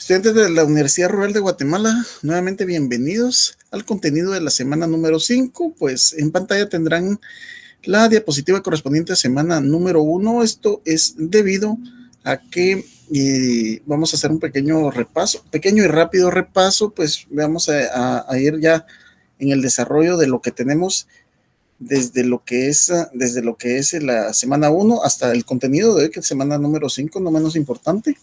Estudiantes de la Universidad Rural de Guatemala, nuevamente bienvenidos al contenido de la semana número 5. Pues en pantalla tendrán la diapositiva correspondiente a semana número 1. Esto es debido a que vamos a hacer un pequeño y rápido repaso. Pues vamos a ir ya en el desarrollo de lo que tenemos desde lo que es la semana 1 hasta el contenido de hoy, que es semana número 5, no menos importante.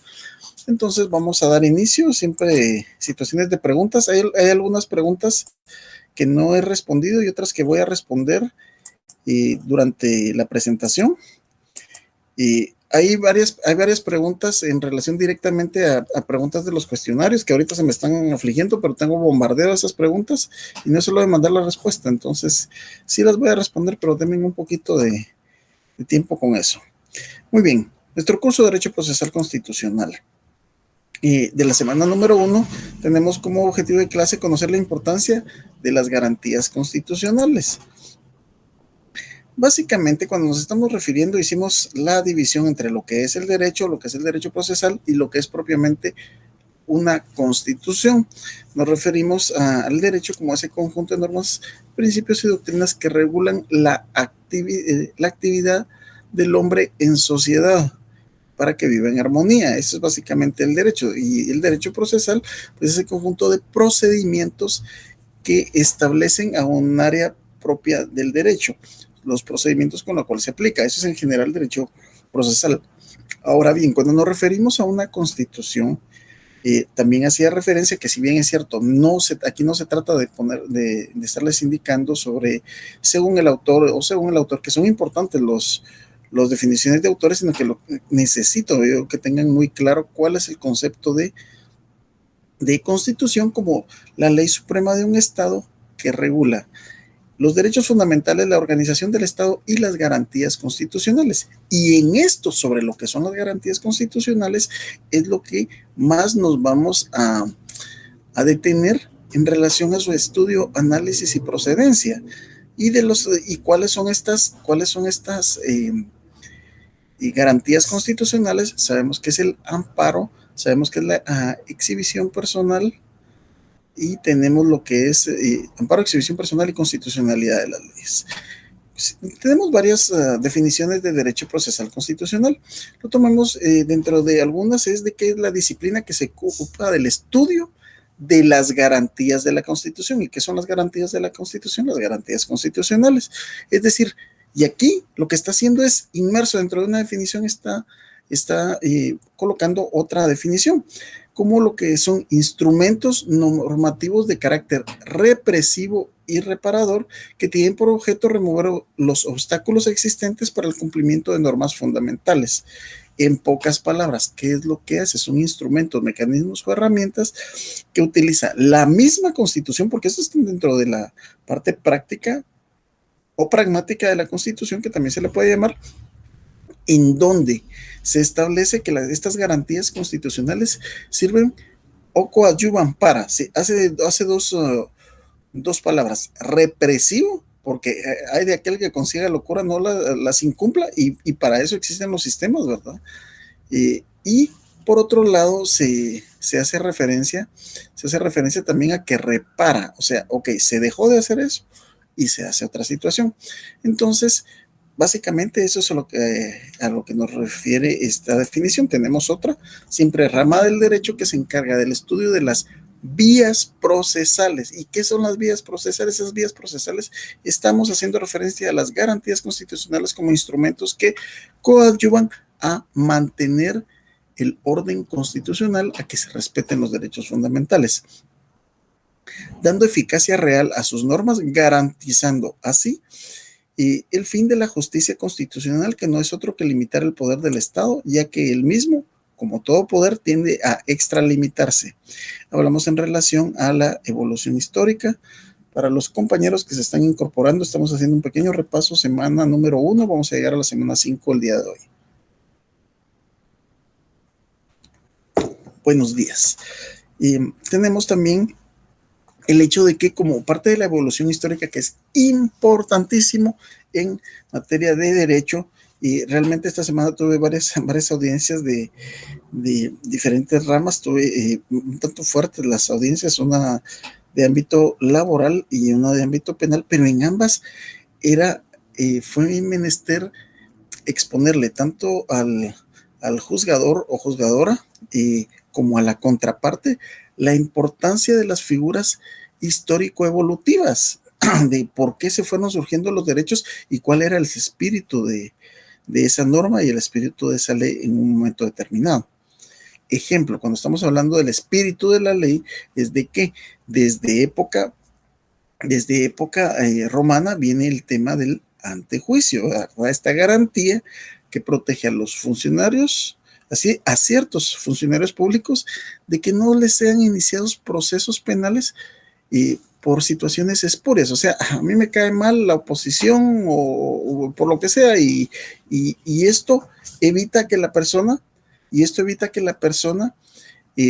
Entonces vamos a dar inicio, siempre situaciones de preguntas. Hay algunas preguntas que no he respondido y otras que voy a responder durante la presentación. Y hay varias preguntas en relación directamente a preguntas de los cuestionarios que ahorita se me están afligiendo, pero tengo bombardeo de esas preguntas y no es solo de mandar la respuesta. Entonces sí las voy a responder, pero denme un poquito de tiempo con eso. Muy bien, nuestro curso de Derecho Procesal Constitucional. De la semana número 1 tenemos como objetivo de clase conocer la importancia de las garantías constitucionales. Básicamente, cuando nos estamos refiriendo, hicimos la división entre lo que es el derecho procesal y lo que es propiamente una constitución. Nos referimos al derecho como ese conjunto de normas, principios y doctrinas que regulan la actividad del hombre en sociedad para que viva en armonía. Eso es básicamente el derecho. Y el derecho procesal, pues es el conjunto de procedimientos que establecen a un área propia del derecho, los procedimientos con los cuales se aplica. Eso es en general el derecho procesal. Ahora bien, cuando nos referimos a una constitución, también hacía referencia que, si bien es cierto, aquí no se trata de estarles indicando sobre según el autor, que son importantes las definiciones de autores, sino que necesito que tengan muy claro cuál es el concepto de constitución como la ley suprema de un Estado que regula los derechos fundamentales, la organización del Estado y las garantías constitucionales. Y en esto, sobre lo que son las garantías constitucionales, es lo que más nos vamos a detener en relación a su estudio, análisis y procedencia. Y cuáles son estas y garantías constitucionales. Sabemos que es el amparo, sabemos que es la exhibición personal, y tenemos lo que es amparo, exhibición personal y constitucionalidad de las leyes. Tenemos varias definiciones de derecho procesal constitucional. Lo tomamos dentro de algunas, es de que es la disciplina que se ocupa del estudio de las garantías de la Constitución. ¿Y qué son las garantías de la Constitución? Las garantías constitucionales. Es decir, y aquí lo que está haciendo es, inmerso dentro de una definición, está colocando otra definición, como lo que son instrumentos normativos de carácter represivo y reparador que tienen por objeto remover los obstáculos existentes para el cumplimiento de normas fundamentales. En pocas palabras, ¿qué es lo que hace? Son instrumentos, mecanismos o herramientas que utiliza la misma Constitución, porque esto está dentro de la parte práctica o pragmática de la Constitución, que también se le puede llamar, en donde se establece que estas garantías constitucionales sirven o coadyuvan para, hace dos palabras: represivo, porque hay de aquel que consiga locura no las incumpla, y para eso existen los sistemas, ¿verdad? Y por otro lado se hace referencia también a que repara, o sea, ok, se dejó de hacer eso y se hace otra situación. Entonces, básicamente eso es a lo que nos refiere esta definición. Tenemos otra, siempre rama del derecho, que se encarga del estudio de las vías procesales. ¿Y qué son las vías procesales? Esas vías procesales, estamos haciendo referencia a las garantías constitucionales como instrumentos que coadyuvan a mantener el orden constitucional, a que se respeten los derechos fundamentales, dando eficacia real a sus normas, garantizando así el fin de la justicia constitucional, que no es otro que limitar el poder del Estado, ya que el mismo, como todo poder, tiende a extralimitarse. Hablamos en relación a la evolución histórica. Para los compañeros que se están incorporando, estamos haciendo un pequeño repaso, semana número 1, vamos a llegar a la semana 5 el día de hoy. Buenos días. Tenemos también el hecho de que, como parte de la evolución histórica, que es importantísimo en materia de derecho, y realmente esta semana tuve varias audiencias de de diferentes ramas. Tuve un tanto fuertes las audiencias, una de ámbito laboral y una de ámbito penal, pero en ambas fue menester exponerle tanto al juzgador o juzgadora como a la contraparte la importancia de las figuras histórico-evolutivas, de por qué se fueron surgiendo los derechos y cuál era el espíritu de esa norma y el espíritu de esa ley en un momento determinado. Ejemplo, cuando estamos hablando del espíritu de la ley, es de que desde época romana viene el tema del antejuicio, ¿verdad? Esta garantía que protege a los funcionarios, así a ciertos funcionarios públicos, de que no les sean iniciados procesos penales por situaciones espurias. O sea, a mí me cae mal la oposición o por lo que sea, y esto evita que la persona,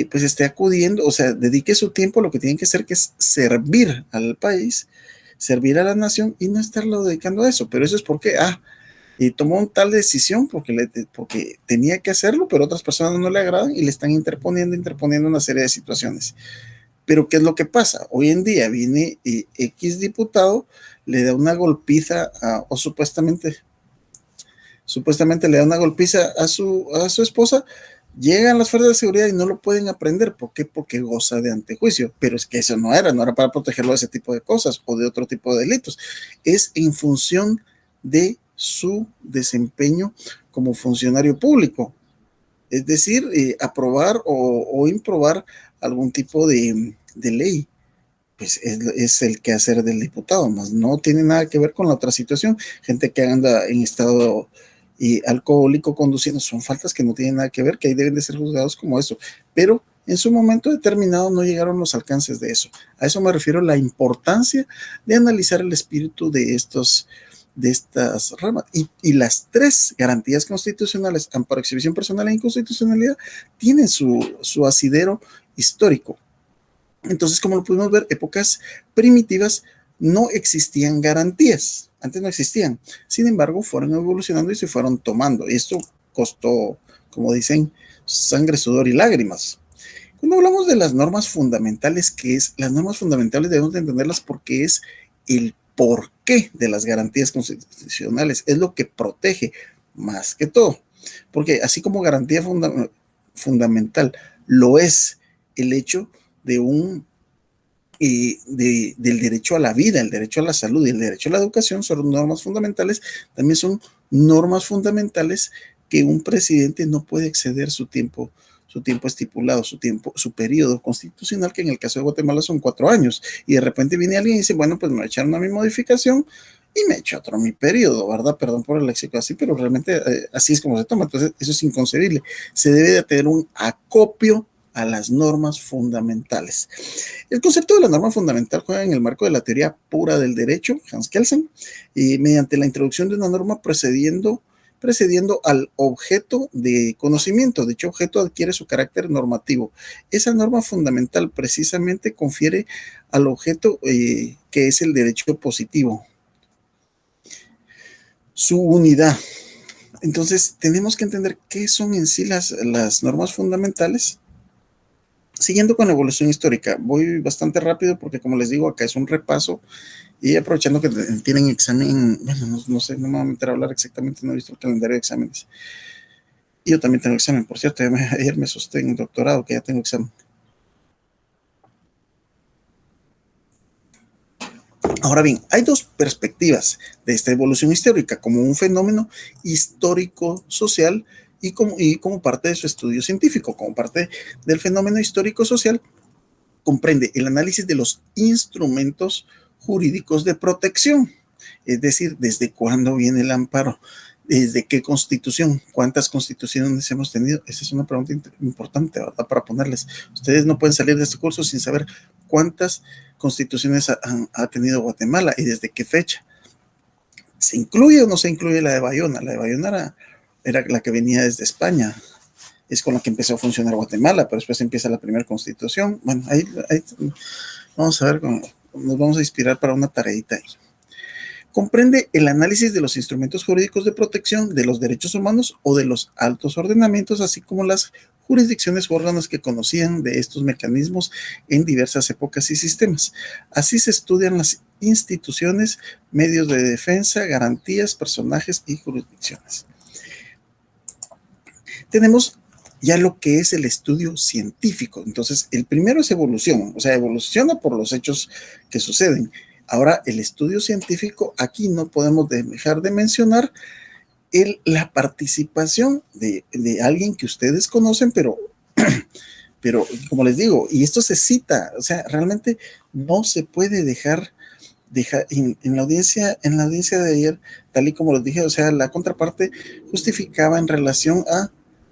pues esté acudiendo, o sea, dedique su tiempo a lo que tienen que hacer, que es servir al país, servir a la nación y no estarlo dedicando a eso. Pero eso es porque, y tomó una tal decisión porque tenía que hacerlo, pero otras personas no le agradan y le están interponiendo una serie de situaciones. Pero ¿qué es lo que pasa? Hoy en día viene X diputado, le da una golpiza o supuestamente le da una golpiza a su esposa, llegan las fuerzas de seguridad y no lo pueden aprender. ¿Por qué? Porque goza de antejuicio. Pero es que eso no era para protegerlo de ese tipo de cosas o de otro tipo de delitos. Es en función de su desempeño como funcionario público. Es decir, aprobar o improbar algún tipo de ley. Pues es el quehacer del diputado, más no tiene nada que ver con la otra situación. Gente que anda en estado alcohólico conduciendo, son faltas que no tienen nada que ver, que ahí deben de ser juzgados como eso, pero en su momento determinado no llegaron los alcances de eso. A eso me refiero, la importancia de analizar el espíritu de estas ramas. Y las tres garantías constitucionales, amparo, exhibición personal e inconstitucionalidad, tienen su asidero histórico. Entonces, como lo pudimos ver, épocas primitivas no existían garantías, antes no existían. Sin embargo, fueron evolucionando y se fueron tomando. Y esto costó, como dicen, sangre, sudor y lágrimas. Cuando hablamos de las normas fundamentales, las normas fundamentales debemos de entenderlas porque es el porqué de las garantías constitucionales, es lo que protege más que todo. Porque así como garantía fundamental lo es el hecho de del derecho a la vida, el derecho a la salud y el derecho a la educación, son normas fundamentales. También son normas fundamentales que un presidente no puede exceder su tiempo estipulado, su periodo constitucional, que en el caso de Guatemala son 4 años, y de repente viene alguien y dice, bueno, pues me echaron a mi modificación y me echo otro mi periodo, ¿verdad? Perdón por el léxico así, pero realmente así es como se toma. Entonces, eso es inconcebible. Se debe de tener un acopio a las normas fundamentales. El concepto de la norma fundamental juega en el marco de la teoría pura del derecho, Hans Kelsen, y mediante la introducción de una norma precediendo al objeto de conocimiento. Dicho objeto adquiere su carácter normativo. Esa norma fundamental precisamente confiere al objeto que es el derecho positivo su unidad. Entonces, tenemos que entender qué son en sí las normas fundamentales. Siguiendo con la evolución histórica, voy bastante rápido porque, como les digo, acá es un repaso y aprovechando que tienen examen, bueno, no sé, no me voy a meter a hablar exactamente, no he visto el calendario de exámenes. Y yo también tengo examen, por cierto, ayer me asusté en doctorado que ya tengo examen. Ahora bien, hay dos perspectivas de esta evolución histórica, como un fenómeno histórico-social y como parte de su estudio científico. Como parte del fenómeno histórico-social, comprende el análisis de los instrumentos jurídicos de protección, es decir, desde cuándo viene el amparo, desde qué constitución, cuántas constituciones hemos tenido. Esa es una pregunta importante, ¿verdad? Para ponerles. Ustedes no pueden salir de este curso sin saber cuántas constituciones ha tenido Guatemala y desde qué fecha. ¿Se incluye o no se incluye la de Bayona? La de Bayona era la que venía desde España. Es con la que empezó a funcionar Guatemala, pero después empieza la primera constitución. Bueno, ahí vamos a ver cómo nos vamos a inspirar para una tareita ahí. Comprende el análisis de los instrumentos jurídicos de protección de los derechos humanos o de los altos ordenamientos, así como las jurisdicciones u órganos que conocían de estos mecanismos en diversas épocas y sistemas. Así se estudian las instituciones, medios de defensa, garantías, personajes y jurisdicciones. Tenemos ya lo que es el estudio científico. Entonces, el primero es evolución, o sea, evoluciona por los hechos que suceden. Ahora, el estudio científico, aquí no podemos dejar de mencionar la participación de alguien que ustedes conocen, pero como les digo, y esto se cita, o sea, realmente no se puede dejar en la audiencia de ayer, tal y como les dije, o sea, la contraparte justificaba en relación a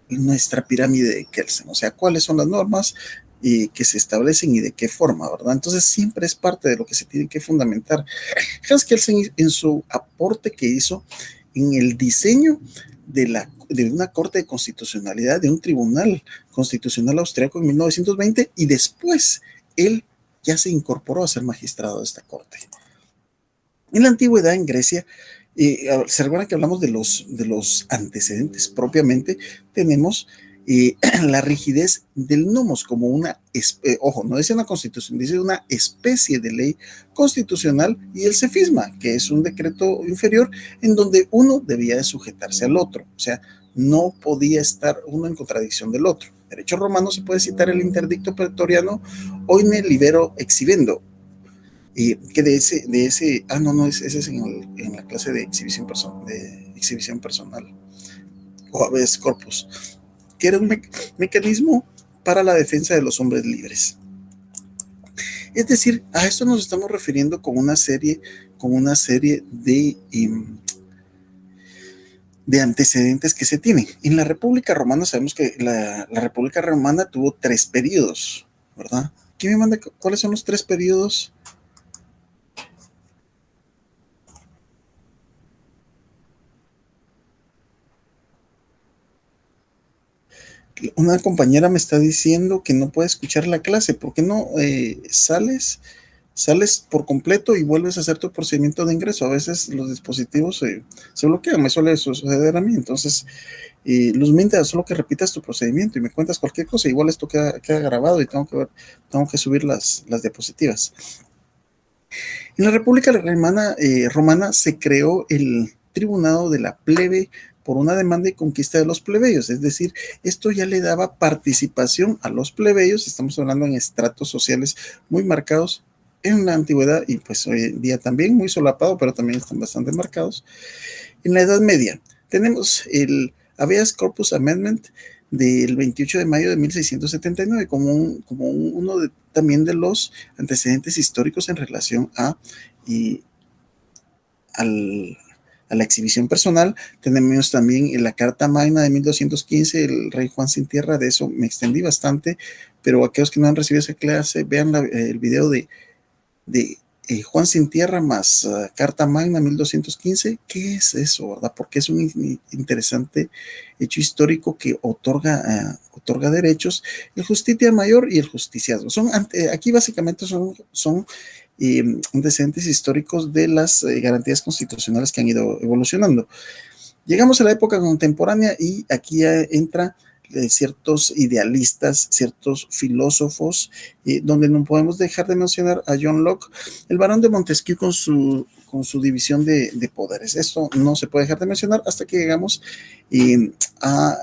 nuestra pirámide de Kelsen, o sea, cuáles son las normas que se establecen y de qué forma, ¿verdad? Entonces siempre es parte de lo que se tiene que fundamentar. Hans Kelsen, en su aporte que hizo en el diseño de una corte de constitucionalidad, de un tribunal constitucional austriaco en 1920, y después él ya se incorporó a ser magistrado de esta corte. En la antigüedad, en Grecia, se recuerda que hablamos de los antecedentes propiamente, tenemos la rigidez del nomos como ojo, no dice una constitución, dice una especie de ley constitucional, y el cefisma, que es un decreto inferior en donde uno debía de sujetarse al otro, o sea, no podía estar uno en contradicción del otro. En derecho romano se puede citar el interdicto pretoriano, oine libero exhibendo, que ese es en la clase de exhibición personal, o habeas corpus, que era un mecanismo para la defensa de los hombres libres. Es decir, a esto nos estamos refiriendo con una serie de antecedentes que se tienen. En la República Romana sabemos que la República Romana tuvo 3 periodos, ¿verdad? ¿Quién me manda cuáles son los 3 periodos? Una compañera me está diciendo que no puede escuchar la clase. ¿Por qué no sales por completo y vuelves a hacer tu procedimiento de ingreso? A veces los dispositivos se bloquean, me suele suceder a mí. Entonces, Luzminda, solo que repitas tu procedimiento y me cuentas cualquier cosa. Igual esto queda grabado y tengo que subir las diapositivas. En la República Romana se creó el Tribunado de la Plebe por una demanda y conquista de los plebeyos, es decir, esto ya le daba participación a los plebeyos. Estamos hablando en estratos sociales muy marcados en la antigüedad y pues hoy en día también muy solapado, pero también están bastante marcados. En la Edad Media tenemos el Habeas Corpus Amendment del 28 de mayo de 1679 como uno también de los antecedentes históricos en relación a la exhibición personal. Tenemos también la Carta Magna de 1215, el rey Juan sin tierra. De eso me extendí bastante, pero aquellos que no han recibido esa clase, vean el video de Juan sin tierra más Carta Magna 1215. ¿Qué es eso, verdad? Porque es un interesante hecho histórico que otorga derechos, el justicia mayor y el justiciazgo. Aquí básicamente son antecedentes históricos de las garantías constitucionales que han ido evolucionando. Llegamos a la época contemporánea y aquí ya entra ciertos idealistas, ciertos filósofos, donde no podemos dejar de mencionar a John Locke, el barón de Montesquieu con su división de poderes. Esto no se puede dejar de mencionar hasta que llegamos a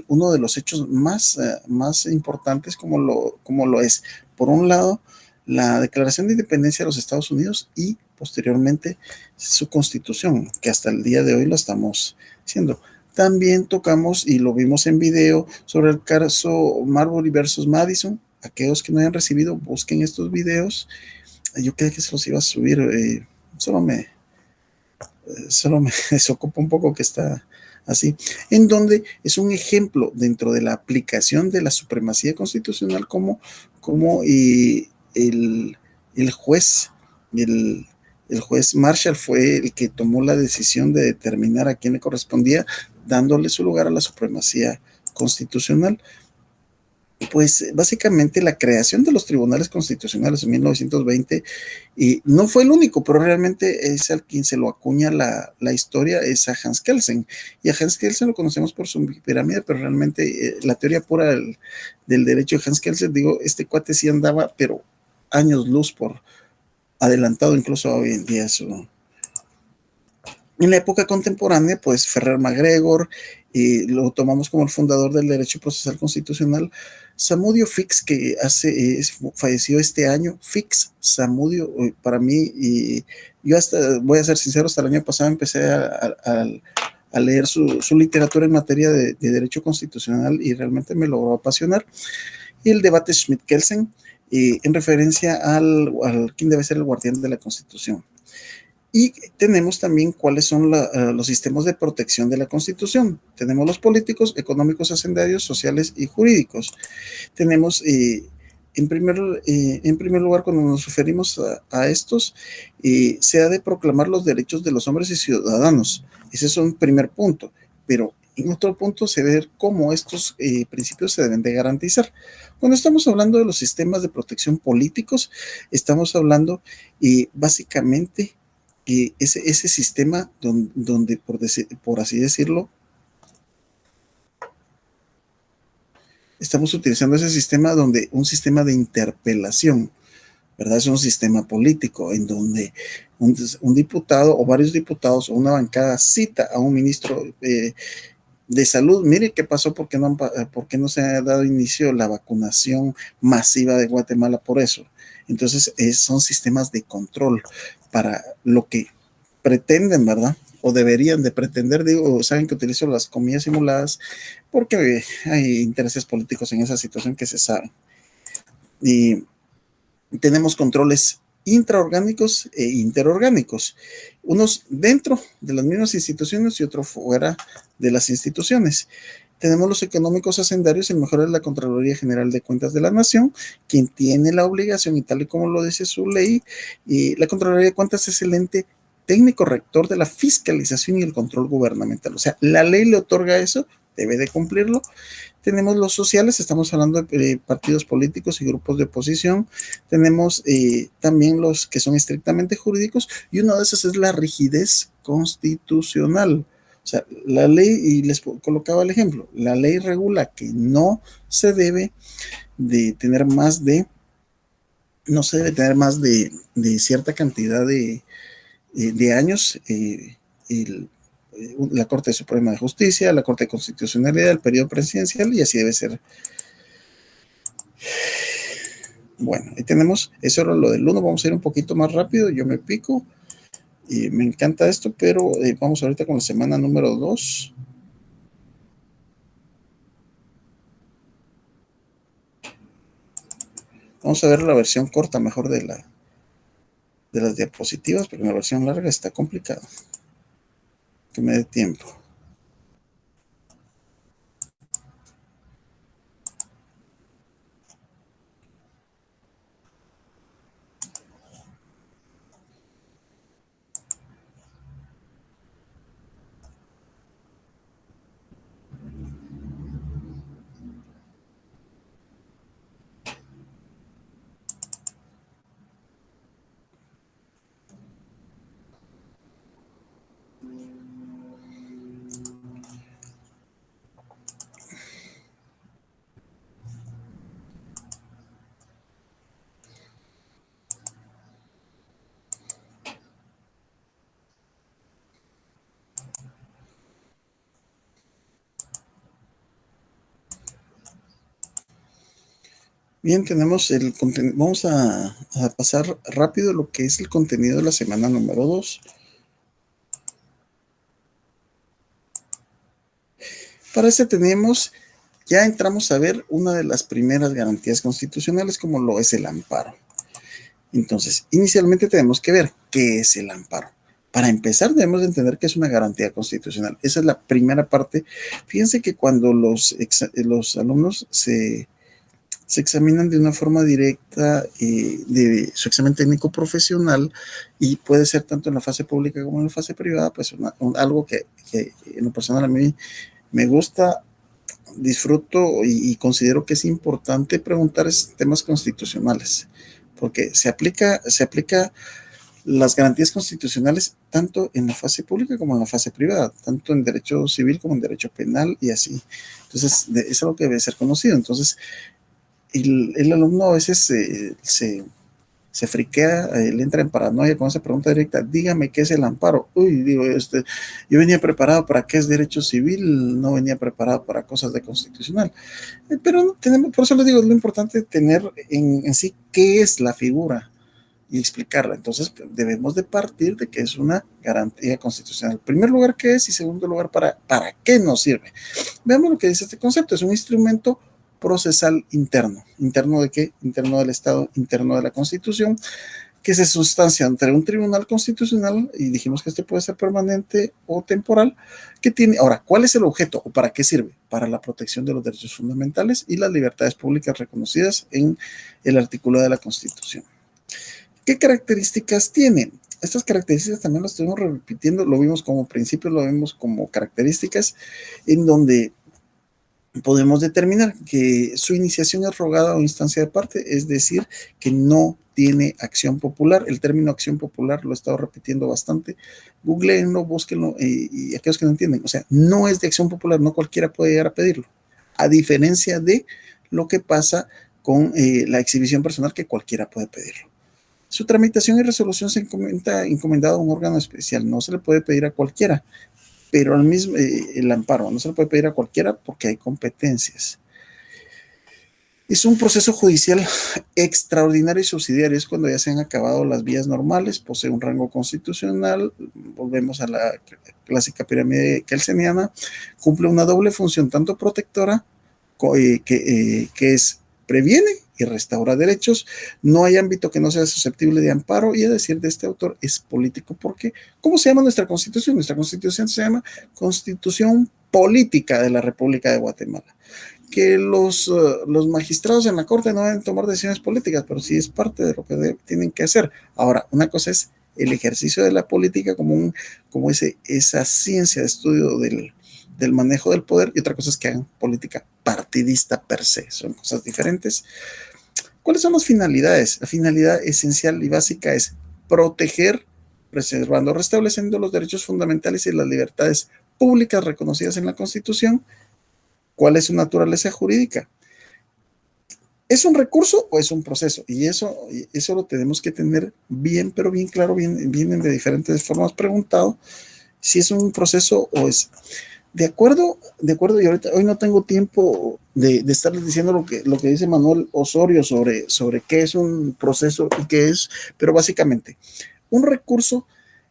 uno de los hechos más importantes, como lo es, por un lado, la Declaración de Independencia de los Estados Unidos y posteriormente su constitución, que hasta el día de hoy lo estamos haciendo. También tocamos, y lo vimos en video, sobre el caso Marbury versus Madison. Aquellos que no hayan recibido, busquen estos videos. Yo creí que se los iba a subir, solo me desocupa un poco que está así, en donde es un ejemplo dentro de la aplicación de la supremacía constitucional, como el juez Marshall fue el que tomó la decisión de determinar a quién le correspondía, dándole su lugar a la supremacía constitucional. Pues básicamente la creación de los tribunales constitucionales en 1920 y no fue el único, pero realmente es al quien se lo acuña la historia, es a Hans Kelsen. Y a Hans Kelsen lo conocemos por su pirámide, pero realmente la teoría pura del derecho de Hans Kelsen, digo, este cuate sí andaba, pero años luz por adelantado incluso hoy en día su, en la época contemporánea, pues Ferrer MacGregor, y lo tomamos como el fundador del derecho procesal constitucional, Samudio Fix, que falleció este año, Fix, Samudio, para mí, y yo hasta, voy a ser sincero, hasta el año pasado empecé a leer su literatura en materia de derecho constitucional y realmente me logró apasionar. Y el debate Schmidt-Kelsen, en referencia al quién debe ser el guardián de la Constitución. Y tenemos también cuáles son los sistemas de protección de la Constitución. Tenemos los políticos, económicos, hacendarios, sociales y jurídicos. Tenemos, en primer lugar, cuando nos referimos a estos, se ha de proclamar los derechos de los hombres y ciudadanos. Ese es un primer punto. Pero en otro punto se ve cómo estos principios se deben de garantizar. Cuando estamos hablando de los sistemas de protección políticos, estamos hablando básicamente ese sistema donde por así decirlo, estamos utilizando ese sistema donde un sistema de interpelación, ¿verdad? Es un sistema político en donde un diputado o varios diputados o una bancada cita a un ministro de salud. Mire qué pasó, por qué no se ha dado inicio la vacunación masiva de Guatemala por eso. Entonces, son sistemas de control para lo que pretenden, ¿verdad? O deberían de pretender, digo, saben que utilizo las comillas simuladas porque hay intereses políticos en esa situación que se saben. Y tenemos controles intraorgánicos e interorgánicos, unos dentro de las mismas instituciones y otros fuera de las instituciones. Tenemos los económicos hacendarios, el mejor es la Contraloría General de Cuentas de la Nación, quien tiene la obligación, y tal y como lo dice su ley, y la Contraloría de Cuentas es el ente técnico rector de la fiscalización y el control gubernamental. O sea, la ley le otorga eso, debe de cumplirlo. Tenemos los sociales, estamos hablando de partidos políticos y grupos de oposición. Tenemos también los que son estrictamente jurídicos y uno de esos es la rigidez constitucional. O sea, la ley, y les colocaba el ejemplo, la ley regula que no se debe de tener más de, no se debe tener más de cierta cantidad de años el, la Corte Suprema de Justicia, la Corte de Constitucionalidad, el periodo presidencial, y así debe ser. Bueno, ahí tenemos, eso era lo del 1, vamos a ir un poquito más rápido, yo me pico, y me encanta esto, pero vamos ahorita con la semana número 2. Vamos a ver la versión corta mejor de las diapositivas, porque en la versión larga está complicado. Que me dé tiempo. Bien, tenemos el contenido. Vamos a pasar rápido lo que es el contenido de la semana número 2. Para este tenemos, ya entramos a ver una de las primeras garantías constitucionales, como lo es el amparo. Entonces, inicialmente tenemos que ver qué es el amparo. Para empezar, debemos de entender que es una garantía constitucional. Esa es la primera parte. Fíjense que cuando los alumnos se examinan de una forma directa de su examen técnico profesional, y puede ser tanto en la fase pública como en la fase privada, pues algo que en lo personal a mí me gusta disfruto y considero que es importante preguntar es temas constitucionales, porque se aplica las garantías constitucionales tanto en la fase pública como en la fase privada, tanto en derecho civil como en derecho penal y así. Entonces, es algo que debe ser conocido. Entonces, el alumno a veces se friquea, le entra en paranoia con esa pregunta directa, dígame qué es el amparo. Uy, digo, yo venía preparado para qué es derecho civil, no venía preparado para cosas de constitucional. Pero no tenemos, por eso les digo, es lo importante tener en sí qué es la figura y explicarla. Entonces, debemos de partir de que es una garantía constitucional. En primer lugar, ¿qué es? Y segundo lugar, ¿para qué nos sirve? Veamos lo que dice este concepto. Es un instrumento procesal interno. ¿Interno de qué? Interno del Estado, interno de la Constitución, que se sustancia ante un tribunal constitucional, y dijimos que este puede ser permanente o temporal, que tiene, ahora, ¿cuál es el objeto o para qué sirve? Para la protección de los derechos fundamentales y las libertades públicas reconocidas en el artículo de la Constitución. ¿Qué características tiene? Estas características también las estuvimos repitiendo, lo vimos como principios, lo vimos como características, en donde podemos determinar que su iniciación es rogada o instancia de parte, es decir, que no tiene acción popular. El término acción popular lo he estado repitiendo bastante. Googleenlo, búsquenlo y aquellos que no entienden, o sea, no es de acción popular, no cualquiera puede llegar a pedirlo. A diferencia de lo que pasa con la exhibición personal, que cualquiera puede pedirlo. Su tramitación y resolución se encomienda encomendado a un órgano especial, no se le puede pedir a cualquiera, pero al mismo, el amparo no se le puede pedir a cualquiera porque hay competencias. Es un proceso judicial extraordinario y subsidiario, es cuando ya se han acabado las vías normales, posee un rango constitucional, volvemos a la clásica pirámide kelseniana, cumple una doble función, tanto protectora, que es previene y restaura derechos, no hay ámbito que no sea susceptible de amparo, y a decir de este autor es político, porque ¿cómo se llama nuestra constitución? Nuestra constitución se llama Constitución Política de la República de Guatemala. Que los magistrados en la corte no deben tomar decisiones políticas, pero sí es parte de lo que tienen que hacer. Ahora, una cosa es el ejercicio de la política como esa ciencia de estudio del manejo del poder, y otra cosa es que hagan política partidista per se, son cosas diferentes. ¿Cuáles son las finalidades? La finalidad esencial y básica es proteger, preservando, restableciendo los derechos fundamentales y las libertades públicas reconocidas en la Constitución. ¿Cuál es su naturaleza jurídica? ¿Es un recurso o es un proceso? Y eso lo tenemos que tener bien, pero bien claro, vienen de diferentes formas preguntado, si es un proceso o es. De acuerdo, y ahorita, hoy no tengo tiempo de estarles diciendo lo que dice Manuel Osorio sobre qué es un proceso y qué es, pero básicamente, un recurso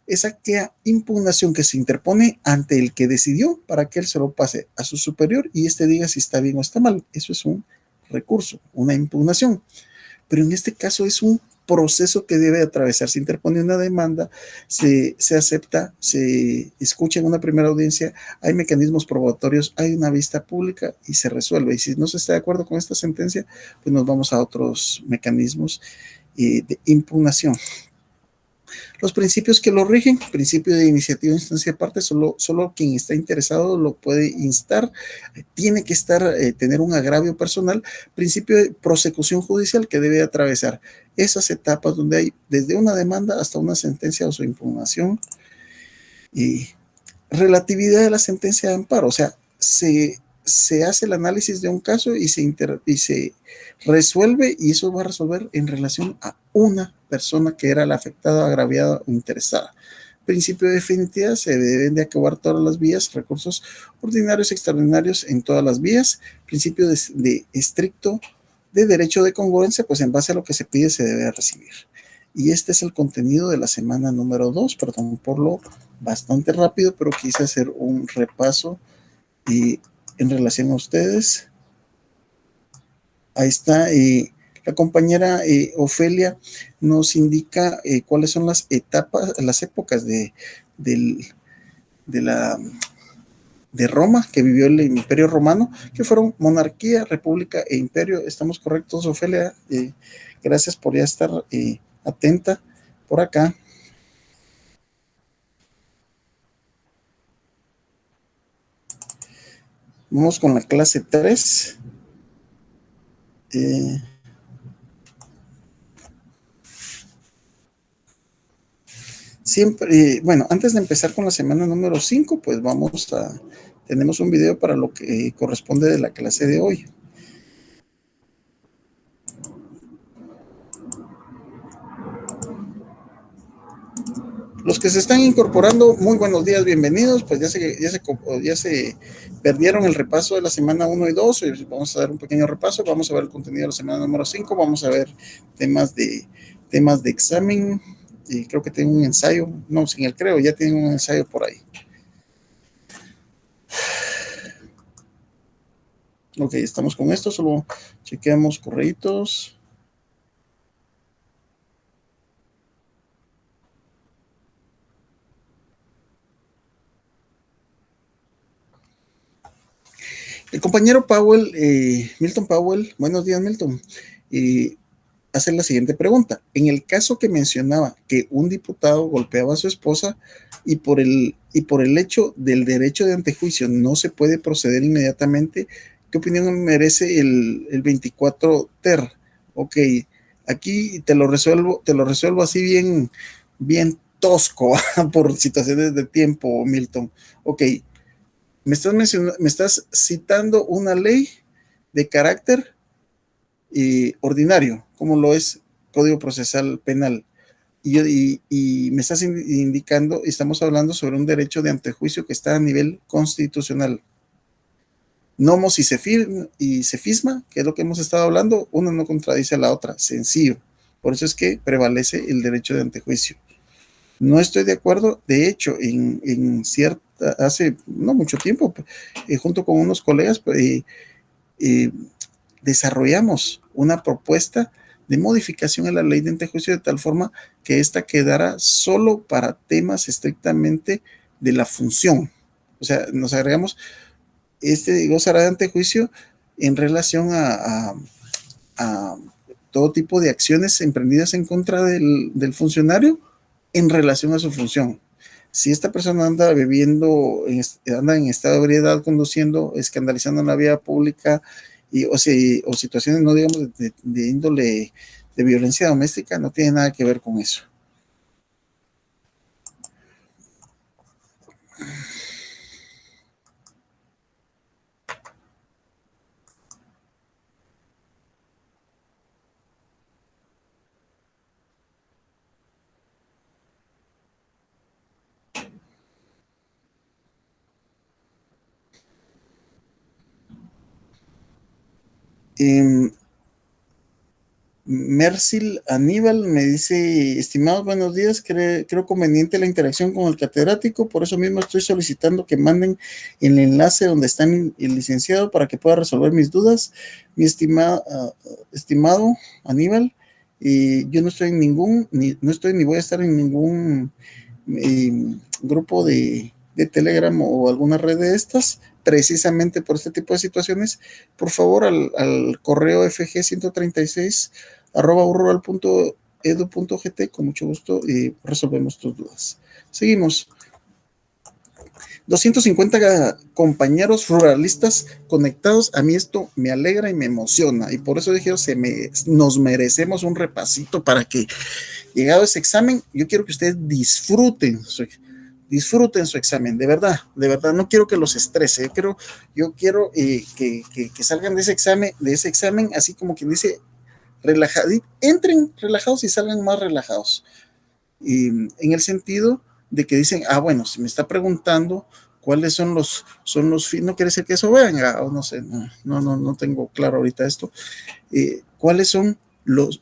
es aquella impugnación que se interpone ante el que decidió para que él se lo pase a su superior y éste diga si está bien o está mal. Eso es un recurso, una impugnación. Pero en este caso es un proceso que debe atravesar. Se interpone una demanda, se acepta, se escucha en una primera audiencia, hay mecanismos probatorios, hay una vista pública y se resuelve. Y si no se está de acuerdo con esta sentencia, pues nos vamos a otros mecanismos de impugnación. Los principios que lo rigen: principio de iniciativa de instancia aparte, solo quien está interesado lo puede instar, tiene que tener un agravio personal. Principio de prosecución judicial, que debe atravesar esas etapas donde hay desde una demanda hasta una sentencia o su impugnación. Y relatividad de la sentencia de amparo, o sea, se hace el análisis de un caso y se resuelve, y eso va a resolver en relación a una persona que era la afectada, agraviada o interesada. Principio de definitividad: se deben de acabar todas las vías, recursos ordinarios y extraordinarios en todas las vías. Principio de estricto de derecho de congruencia, pues en base a lo que se pide se debe recibir. Y este es el contenido de la semana número 2, perdón por lo bastante rápido, pero quise hacer un repaso y en relación a ustedes. Ahí está, la compañera Ofelia nos indica cuáles son las etapas, las épocas del, de la de Roma, que vivió el Imperio Romano, que fueron monarquía, república e imperio. ¿Estamos correctos, Ofelia? Gracias por ya estar atenta por acá. Vamos con la clase 3. Siempre, bueno, antes de empezar con la semana número 5, pues tenemos un video para lo que corresponde de la clase de hoy. Los que se están incorporando, muy buenos días, bienvenidos. Pues ya se perdieron el repaso de la semana 1 y 2. Vamos a dar un pequeño repaso. Vamos a ver el contenido de la semana número 5. Vamos a ver temas de examen. Y creo que tengo un ensayo. No, sin el creo, ya tengo un ensayo por ahí. Ok, estamos con esto. Solo chequeamos correitos. El compañero Powell, Milton Powell, buenos días, Milton, hace la siguiente pregunta. En el caso que mencionaba que un diputado golpeaba a su esposa y por el hecho del derecho de antejuicio no se puede proceder inmediatamente, ¿qué opinión merece el 24 ter? Ok, aquí te lo resuelvo así bien tosco por situaciones de tiempo, Milton. Ok, me estás citando una ley de carácter ordinario, como lo es Código Procesal Penal. Y me estás indicando, estamos hablando sobre un derecho de antejuicio que está a nivel constitucional. Nomos y cefisma, que es lo que hemos estado hablando, una no contradice a la otra, sencillo. Por eso es que prevalece el derecho de antejuicio. No estoy de acuerdo, de hecho, hace no mucho tiempo, junto con unos colegas, desarrollamos una propuesta de modificación a la ley de antejuicio de tal forma que ésta quedara solo para temas estrictamente de la función. O sea, nos agregamos gozará de antejuicio en relación a todo tipo de acciones emprendidas en contra del funcionario en relación a su función. Si esta persona anda bebiendo, anda en estado de ebriedad conduciendo, escandalizando en la vía pública, o situaciones, no digamos, de índole de violencia doméstica, no tiene nada que ver con eso. Eh, Mercil Aníbal me dice, estimados, buenos días, creo conveniente la interacción con el catedrático, por eso mismo estoy solicitando que manden el enlace donde está el licenciado para que pueda resolver mis dudas. Mi estimado Aníbal, yo no estoy ni voy a estar en ningún grupo de Telegram o alguna red de estas, precisamente por este tipo de situaciones. Por favor, al correo fg136 @rural.edu.gt, con mucho gusto resolvemos tus dudas. Seguimos. 250 compañeros ruralistas conectados. A mí esto me alegra y me emociona, y por eso dije, nos merecemos un repasito para que, llegado ese examen, yo quiero que ustedes disfruten su examen, de verdad, no quiero que los estrese, yo quiero que salgan de ese examen, así como quien dice, entren relajados y salgan más relajados. Y en el sentido de que dicen, bueno, si me está preguntando cuáles son los fines, no quiere decir que eso venga, o no sé, no tengo claro ahorita esto, cuáles son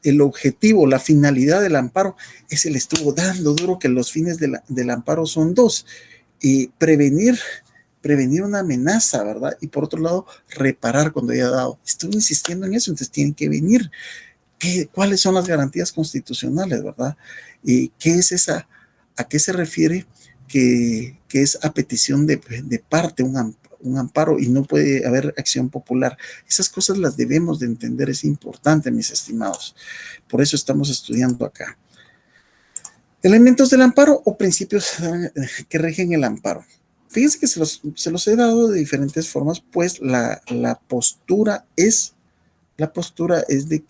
el objetivo, la finalidad del amparo. Ese le estuvo dando duro, que los fines del amparo son dos: prevenir una amenaza, ¿verdad? Y por otro lado, reparar cuando haya dado. Estoy insistiendo en eso, entonces tienen que venir. ¿Cuáles son las garantías constitucionales, verdad? ¿Qué es esa? ¿A qué se refiere que es a petición de parte, un amparo, y no puede haber acción popular? Esas cosas las debemos de entender, es importante, mis estimados. Por eso estamos estudiando acá. Elementos del amparo o principios que rigen el amparo. Fíjense que se los he dado de diferentes formas, pues la postura es de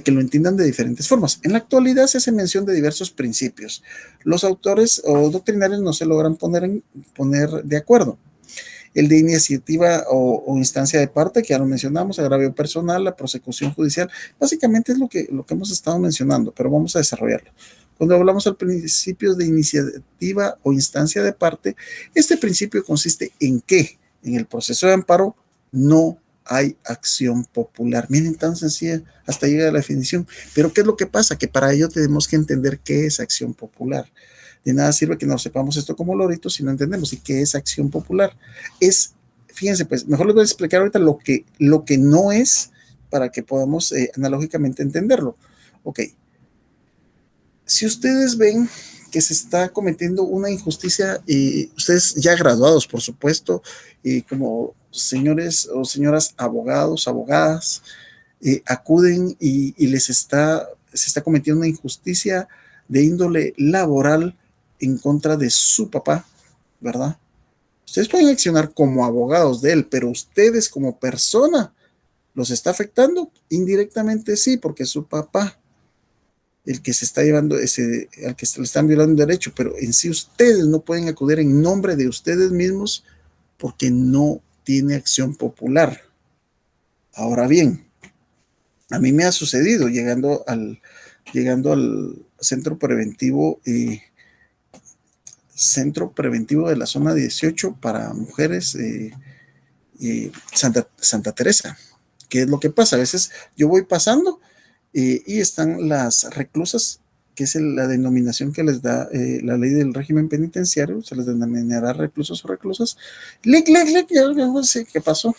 que lo entiendan de diferentes formas. En la actualidad se hace mención de diversos principios. Los autores o doctrinarios no se logran poner de acuerdo. El de iniciativa o instancia de parte, que ya lo mencionamos, agravio personal, la prosecución judicial, básicamente es lo que hemos estado mencionando, pero vamos a desarrollarlo. Cuando hablamos al principio de iniciativa o instancia de parte, este principio consiste en que en el proceso de amparo no hay acción popular. Miren, tan sencilla, hasta llega a la definición. Pero ¿qué es lo que pasa? Que para ello tenemos que entender qué es acción popular. De nada sirve que no sepamos esto como loritos si no entendemos. ¿Y qué es acción popular? Es, fíjense, pues, mejor les voy a explicar ahorita lo que no es para que podamos analógicamente entenderlo. Ok. Si ustedes ven que se está cometiendo una injusticia, y ustedes ya graduados, por supuesto, como señores o señoras abogados, abogadas, acuden y se está cometiendo una injusticia de índole laboral en contra de su papá, ¿verdad? Ustedes pueden accionar como abogados de él, pero ustedes como persona los está afectando indirectamente, sí, porque es su papá el que se está llevando al que se le están violando un derecho, pero en sí ustedes no pueden acudir en nombre de ustedes mismos porque no tiene acción popular. Ahora bien, a mí me ha sucedido llegando al centro preventivo de la zona 18 para mujeres, Santa Teresa. ¿Qué es lo que pasa? A veces yo voy pasando y están las reclusas, que es la denominación que les da la ley del régimen penitenciario, se les denominará reclusos o reclusas. Lic, yo no sé qué pasó.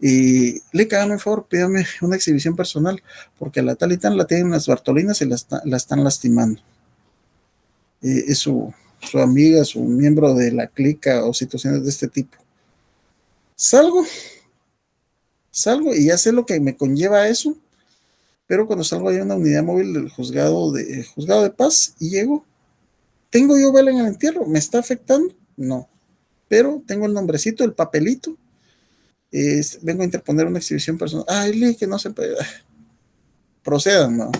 Y le hágame un favor, pídame una exhibición personal, porque a la tal y tal la tienen las Bartolinas y la están lastimando. Es su amiga, su miembro de la clica o situaciones de este tipo. Salgo, salgo y ya sé lo que me conlleva eso, pero cuando salgo hay una unidad móvil del juzgado de paz y llego, ¿tengo yo vela en el entierro? ¿Me está afectando? No, pero tengo el nombrecito, el papelito, vengo a interponer una exhibición personal. Ay, que no se puede. Procedan, ¿no?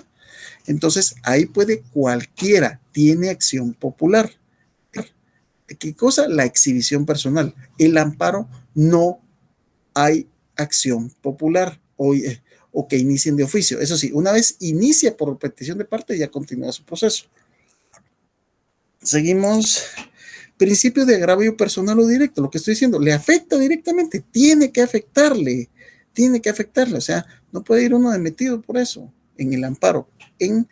Entonces, ahí puede cualquiera, tiene acción popular. ¿Qué cosa? La exhibición personal. El amparo no hay acción popular o que inicien de oficio. Eso sí, una vez inicia por petición de parte, ya continúa su proceso. Seguimos. Principio de agravio personal o directo, lo que estoy diciendo, le afecta directamente, tiene que afectarle, o sea, no puede ir uno de metido por eso, en el amparo. En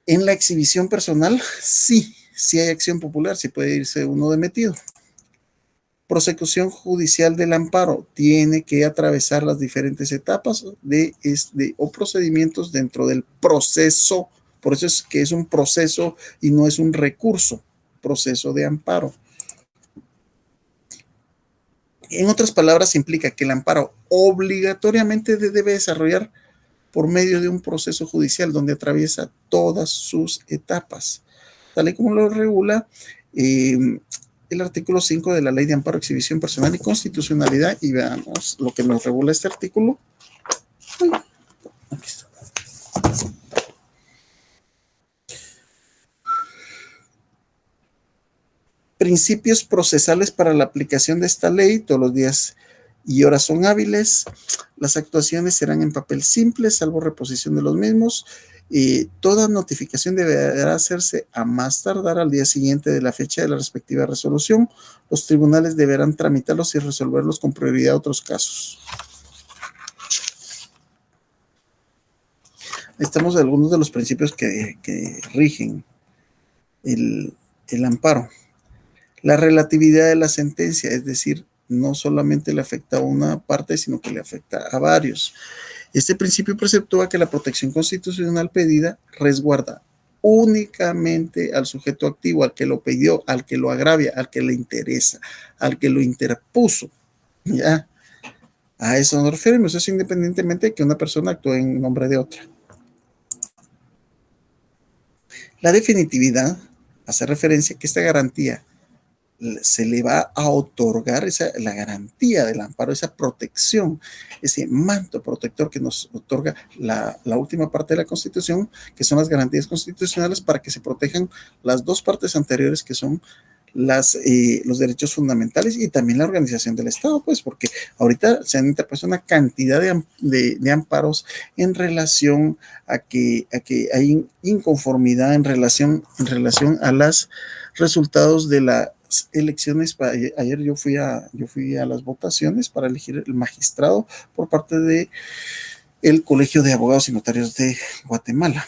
la exhibición personal, sí hay acción popular, sí puede irse uno de metido. Prosecución judicial del amparo tiene que atravesar las diferentes etapas o procedimientos dentro del proceso. Por eso es que es un proceso y no es un recurso, proceso de amparo. En otras palabras, implica que el amparo obligatoriamente debe desarrollar por medio de un proceso judicial donde atraviesa todas sus etapas, tal y como lo regula el artículo 5 de la Ley de Amparo, Exhibición Personal y Constitucionalidad. Y veamos lo que nos regula este artículo. Aquí está. Principios procesales para la aplicación de esta ley. Todos los días y horas son hábiles. Las actuaciones serán en papel simple, salvo reposición de los mismos. Toda notificación deberá hacerse a más tardar al día siguiente de la fecha de la respectiva resolución. Los tribunales deberán tramitarlos y resolverlos con prioridad a otros casos. Estamos en algunos de los principios que rigen el amparo. La relatividad de la sentencia, es decir, no solamente le afecta a una parte, sino que le afecta a varios. Este principio preceptúa que la protección constitucional pedida resguarda únicamente al sujeto activo, al que lo pidió, al que lo agravia, al que le interesa, al que lo interpuso. ¿Ya? A eso nos referimos, eso independientemente de que una persona actúe en nombre de otra. La definitividad hace referencia a que esta garantía se le va a otorgar la garantía del amparo, esa protección, ese manto protector que nos otorga la última parte de la Constitución, que son las garantías constitucionales para que se protejan las dos partes anteriores, que son los derechos fundamentales y también la organización del Estado, pues porque ahorita se han interpuesto una cantidad de amparos en relación a que hay inconformidad en relación a los resultados de las elecciones. Ayer yo fui a las votaciones para elegir el magistrado por parte de el Colegio de Abogados y Notarios de Guatemala.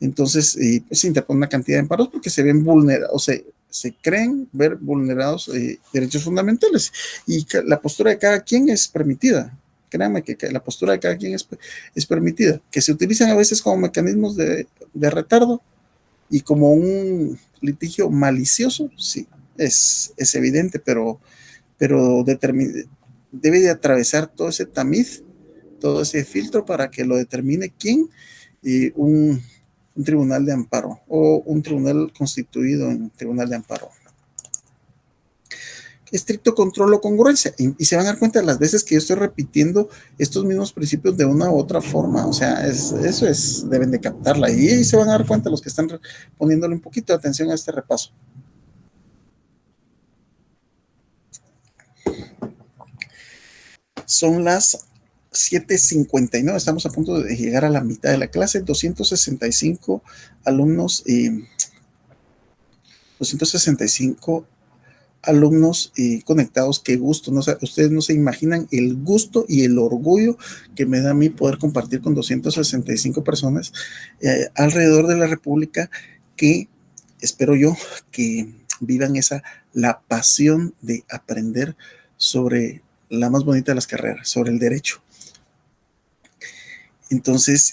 Entonces, pues, se interpone una cantidad de amparos porque se ven vulnerados, o sea, se creen ver vulnerados derechos fundamentales, y la postura de cada quien es permitida. Créanme que la postura de cada quien es permitida. Que se utilizan a veces como mecanismos de retardo y como un litigio malicioso, sí, es evidente, pero debe de atravesar todo ese tamiz, todo ese filtro para que lo determine quién, un tribunal de amparo o un tribunal constituido en tribunal de amparo. Estricto control o congruencia, y se van a dar cuenta de las veces que yo estoy repitiendo estos mismos principios de una u otra forma. O sea, deben de captarla, y ahí se van a dar cuenta los que están poniéndole un poquito de atención a este repaso. Son las 7:59, estamos a punto de llegar a la mitad de la clase. 265 alumnos, 265 alumnos conectados. Qué gusto, no sé, ustedes no se imaginan el gusto y el orgullo que me da a mí poder compartir con 265 personas alrededor de la República, que espero yo que vivan la pasión de aprender sobre la más bonita de las carreras, sobre el derecho. Entonces,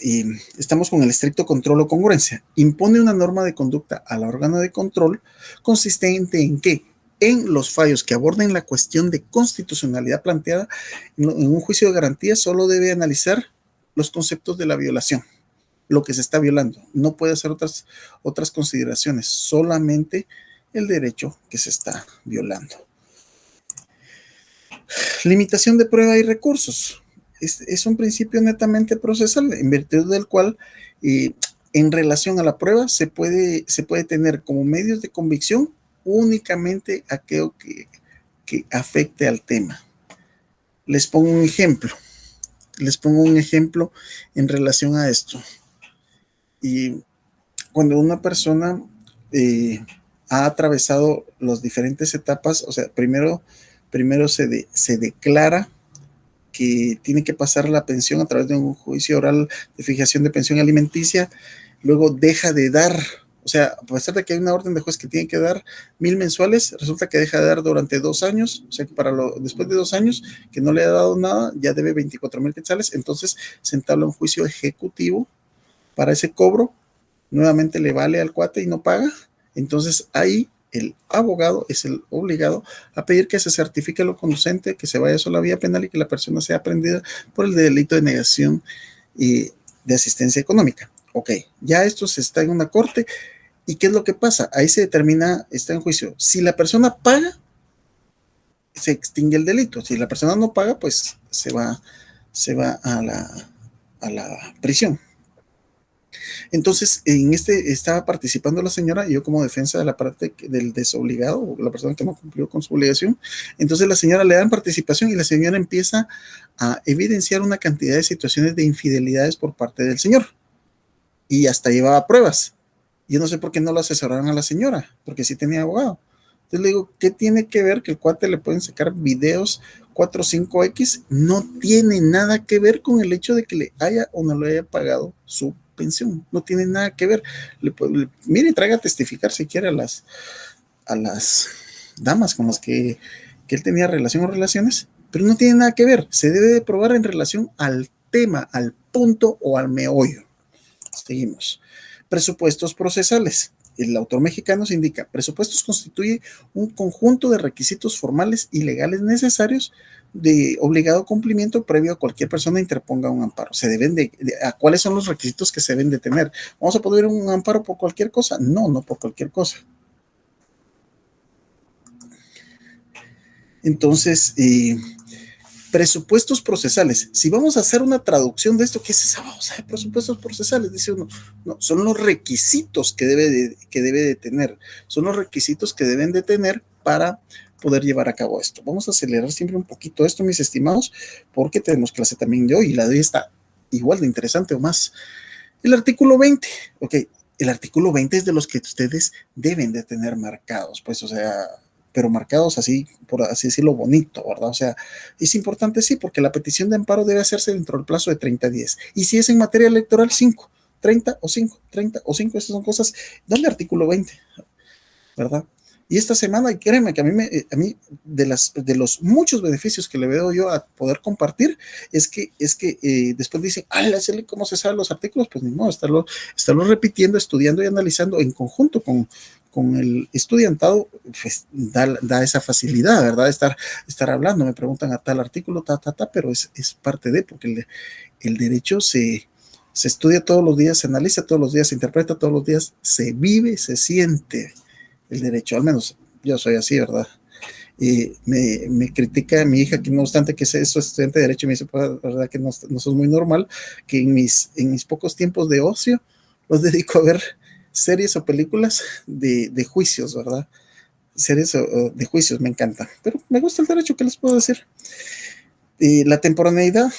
estamos con el estricto control o congruencia. Impone una norma de conducta al órgano de control consistente en que, en los fallos que aborden la cuestión de constitucionalidad planteada en un juicio de garantía, solo debe analizar los conceptos de la violación, lo que se está violando. No puede hacer otras consideraciones, solamente el derecho que se está violando. Limitación de prueba y recursos. Es un principio netamente procesal, en virtud del cual, en relación a la prueba, se puede tener como medios de convicción únicamente aquello que afecte al tema. Les pongo un ejemplo en relación a esto. Y cuando una persona ha atravesado las diferentes etapas, o sea, primero se declara que tiene que pasar la pensión a través de un juicio oral de fijación de pensión alimenticia, luego deja de dar, o sea, a pesar de que hay una orden de juez que tiene que dar 1,000 mensuales, resulta que deja de dar durante 2 años, o sea, que después de 2 años que no le ha dado nada, ya debe 24,000 quetzales. Entonces se entabla un juicio ejecutivo para ese cobro, nuevamente le vale al cuate y no paga. Entonces ahí el abogado es el obligado a pedir que se certifique lo conducente, que se vaya a la vía penal y que la persona sea aprendida por el delito de negación de asistencia económica. Ok, ya esto se está en una corte. ¿Y qué es lo que pasa? Ahí se determina, está en juicio. Si la persona paga, se extingue el delito. Si la persona no paga, pues se va a la prisión. Entonces, estaba participando la señora, yo como defensa de la parte del desobligado, la persona que no cumplió con su obligación. Entonces la señora le dan participación y la señora empieza a evidenciar una cantidad de situaciones de infidelidades por parte del señor, y hasta llevaba pruebas. Yo no sé por qué no lo asesoraron a la señora, porque sí tenía abogado. Entonces le digo, ¿qué tiene que ver que el cuate le pueden sacar videos 4 o 5X? No tiene nada que ver con el hecho de que le haya o no le haya pagado su pensión. No tiene nada que ver. Mire, traiga a testificar si quiere a las damas con las que él tenía relación o relaciones, pero no tiene nada que ver. Se debe de probar en relación al tema, al punto o al meollo. Seguimos. Presupuestos procesales. El autor mexicano se indica: presupuestos constituye un conjunto de requisitos formales y legales necesarios de obligado cumplimiento previo a cualquier persona interponga un amparo. Se deben ¿a cuáles son los requisitos que se deben de tener? ¿Vamos a poner un amparo por cualquier cosa? No por cualquier cosa. Entonces, presupuestos procesales. Si vamos a hacer una traducción de esto, ¿qué es esa babosa de presupuestos procesales? Dice uno, no, son los requisitos que debe de tener, son los requisitos que deben de tener para poder llevar a cabo esto. Vamos a acelerar siempre un poquito esto, mis estimados, porque tenemos clase también de hoy y la de hoy está igual de interesante o más. El artículo 20, ok, el artículo 20 es de los que ustedes deben de tener marcados, pues, o sea, pero marcados así, por así decirlo, bonito, ¿verdad? O sea, es importante, sí, porque la petición de amparo debe hacerse dentro del plazo de 30 días. Y si es en materia electoral, 5, 30 o 5, 30 o 5, esas son cosas del artículo 20, ¿verdad? Y esta semana, y créeme que a mí de los muchos beneficios que le veo yo a poder compartir, es que después dicen, ¿cómo se saben los artículos? Pues ni modo, estarlo repitiendo, estudiando y analizando en conjunto con el estudiantado, pues da esa facilidad, ¿verdad? Estar hablando, me preguntan a tal artículo, pero es parte de, porque el derecho se estudia todos los días, se analiza todos los días, se interpreta todos los días, se vive, se siente el derecho, al menos yo soy así, ¿verdad? Y me critica mi hija que no obstante que sea estudiante de derecho, me dice, pues, verdad que no es muy normal, que en mis pocos tiempos de ocio los dedico a ver series o películas de juicios, ¿verdad? Series de juicios, me encanta, pero me gusta el derecho, ¿qué les puedo decir? La temporalidad,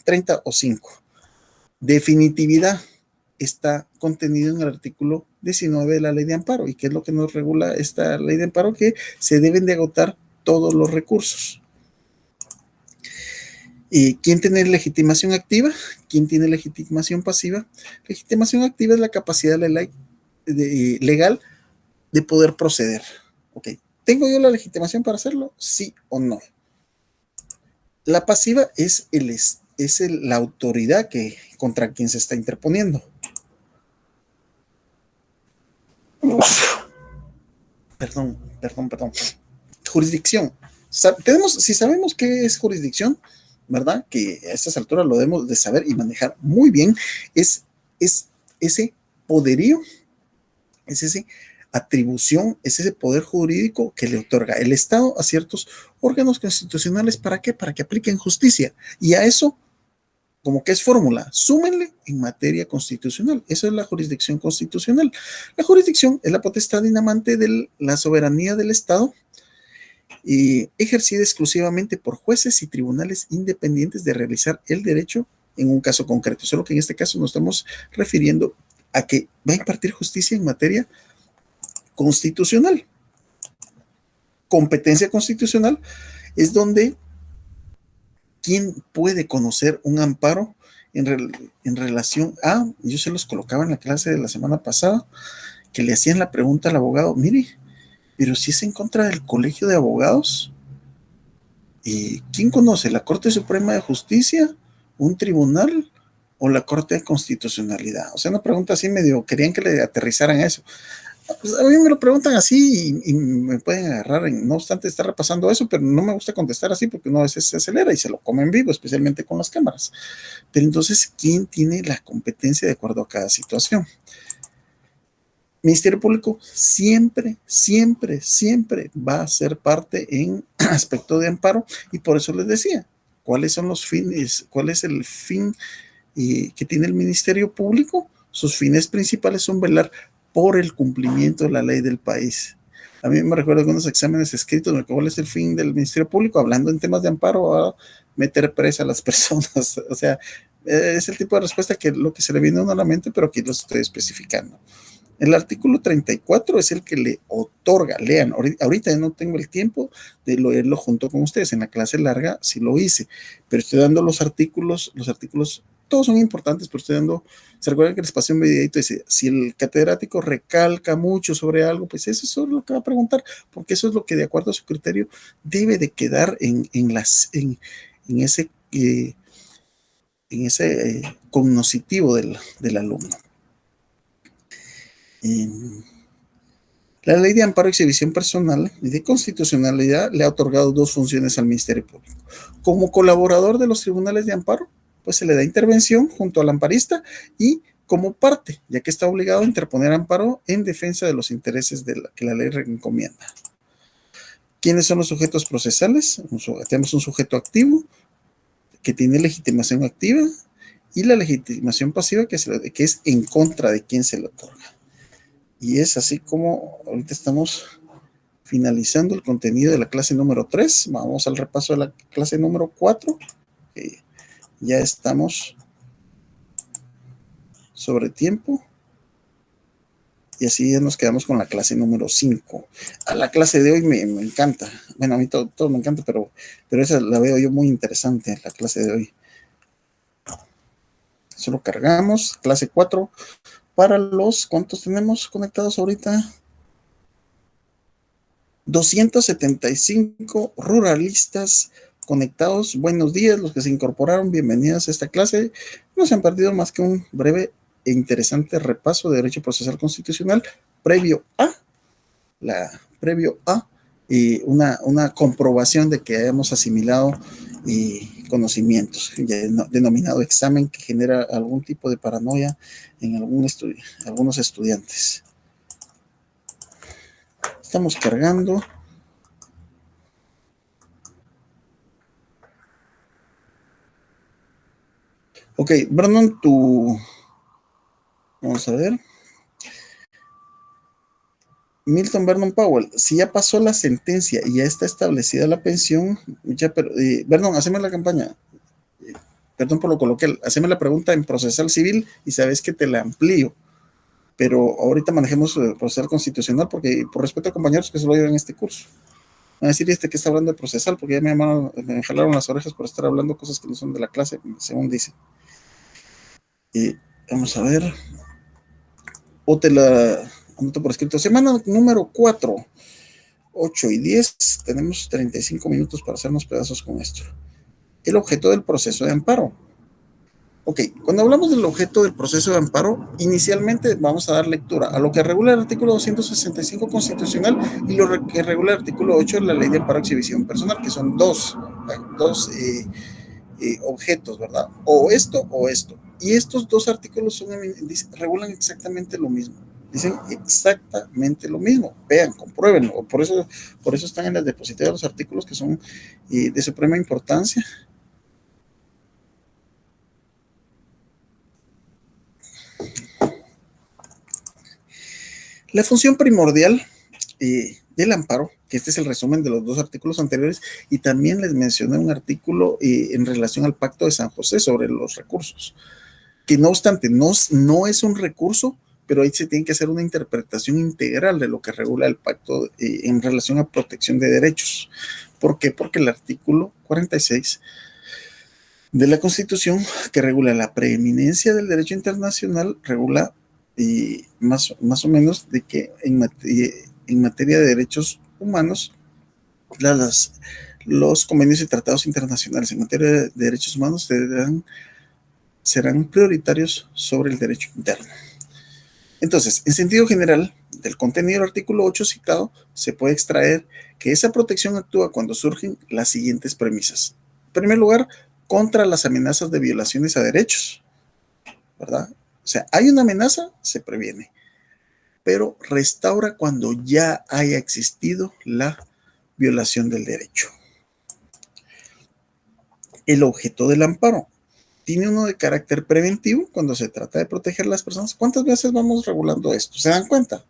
30 o 5. Definitividad, está contenido en el artículo 19 de la ley de amparo. ¿Y qué es lo que nos regula esta ley de amparo? Que se deben de agotar todos los recursos. ¿Y quién tiene legitimación activa? ¿Quién tiene legitimación pasiva? Legitimación activa es la capacidad legal de poder proceder. Ok, ¿tengo yo la legitimación para hacerlo? Sí o no. La pasiva es la autoridad contra quien se está interponiendo. Perdón. Jurisdicción. Si sabemos qué es jurisdicción, ¿verdad? Que a estas alturas lo debemos de saber y manejar muy bien, es ese poderío, es esa atribución, es ese poder jurídico que le otorga el Estado a ciertos órganos constitucionales. ¿Para qué? Para que apliquen justicia. Y a eso, como que es fórmula, súmenle en materia constitucional. Eso es la jurisdicción constitucional. La jurisdicción es la potestad inamante de la soberanía del Estado, ejercida exclusivamente por jueces y tribunales independientes de realizar el derecho en un caso concreto. Solo que en este caso nos estamos refiriendo a que va a impartir justicia en materia constitucional. Competencia constitucional es donde quién puede conocer un amparo en relación a, yo se los colocaba en la clase de la semana pasada, que le hacían la pregunta al abogado, mire, pero si es en contra del colegio de abogados, ¿quién conoce? ¿La Corte Suprema de Justicia? ¿Un tribunal? ¿O la Corte de Constitucionalidad? O sea, una pregunta así medio, querían que le aterrizaran a eso. Pues a mí me lo preguntan así y me pueden agarrar, no obstante estar repasando eso, pero no me gusta contestar así porque uno a veces se acelera y se lo come en vivo, especialmente con las cámaras. Pero entonces, ¿quién tiene la competencia de acuerdo a cada situación? Ministerio Público siempre va a ser parte en aspecto de amparo, y por eso les decía, ¿cuáles son los fines? ¿Cuál es el fin que tiene el Ministerio Público? Sus fines principales son velar por el cumplimiento de la ley del país. A mí me recuerdo algunos exámenes escritos, ¿cuál es el fin del Ministerio Público? Hablando en temas de amparo, a meter presa a las personas. O sea, es el tipo de respuesta que lo que se le viene a uno a la mente, pero aquí lo estoy especificando. El artículo 34 es el que le otorga, lean, ahorita no tengo el tiempo de leerlo junto con ustedes, en la clase larga sí lo hice, pero estoy dando los artículos todos son importantes, pero estoy dando, se recuerdan que les pasé un videito, dice, si el catedrático recalca mucho sobre algo, pues eso es lo que va a preguntar, porque eso es lo que de acuerdo a su criterio debe de quedar en ese, cognoscitivo del alumno. La ley de amparo y exhibición personal y de constitucionalidad le ha otorgado dos funciones al Ministerio Público. Como colaborador de los tribunales de amparo, pues se le da intervención junto al amparista, y como parte, ya que está obligado a interponer amparo en defensa de los intereses que la ley recomienda. ¿Quiénes son los sujetos procesales? Tenemos un sujeto activo que tiene legitimación activa y la legitimación pasiva que es en contra de quien se le otorga. Y es así como ahorita estamos finalizando el contenido de la clase número 3. Vamos al repaso de la clase número 4. Ya estamos sobre tiempo. Y así ya nos quedamos con la clase número 5. A la clase de hoy me encanta. Bueno, a mí todo me encanta, pero esa la veo yo muy interesante, la clase de hoy. Solo cargamos, clase 4. Para los, ¿cuántos tenemos conectados ahorita? 275 ruralistas conectados. Buenos días, los que se incorporaron, bienvenidos a esta clase. No se han perdido más que un breve e interesante repaso de derecho procesal constitucional previo a una comprobación de que hayamos asimilado conocimientos, denominado examen, que genera algún tipo de paranoia en algunos estudiantes. Estamos cargando. Ok, Brandon, vamos a ver. Milton Vernon Powell, si ya pasó la sentencia y ya está establecida la pensión, Vernon, haceme la campaña. Perdón por lo coloquial, haceme la pregunta en procesal civil y sabes que te la amplío. Pero ahorita manejemos procesal constitucional porque por respeto a compañeros que solo llevan este curso. Van a decir que está hablando de procesal porque ya me jalaron las orejas por estar hablando cosas que no son de la clase, según dice. Vamos a ver. O te la anoto por escrito. Semana número 4, 8 y 10. Tenemos 35 minutos para hacernos pedazos con esto. El objeto del proceso de amparo. Ok, cuando hablamos del objeto del proceso de amparo, inicialmente vamos a dar lectura a lo que regula el artículo 265 constitucional y lo que regula el artículo 8 de la ley de amparo y exhibición personal, que son dos objetos, ¿verdad? O esto o esto. Y estos dos artículos regulan exactamente lo mismo. Dicen exactamente lo mismo. Vean, compruébenlo. Por eso están en las depositarias los artículos que son de suprema importancia. La función primordial del amparo, que este es el resumen de los dos artículos anteriores, y también les mencioné un artículo en relación al Pacto de San José sobre los recursos, que no obstante no es un recurso, pero ahí se tiene que hacer una interpretación integral de lo que regula el pacto en relación a protección de derechos. ¿Por qué? Porque el artículo 46 de la Constitución, que regula la preeminencia del derecho internacional, regula más o menos de que en materia de derechos humanos, los convenios y tratados internacionales en materia de derechos humanos serán prioritarios sobre el derecho interno. Entonces, en sentido general, del contenido del artículo 8 citado, se puede extraer que esa protección actúa cuando surgen las siguientes premisas. En primer lugar, contra las amenazas de violaciones a derechos, ¿verdad? O sea, hay una amenaza, se previene, pero restaura cuando ya haya existido la violación del derecho. El objeto del amparo tiene uno de carácter preventivo cuando se trata de proteger a las personas. ¿Cuántas veces vamos regulando esto? ¿Se dan cuenta?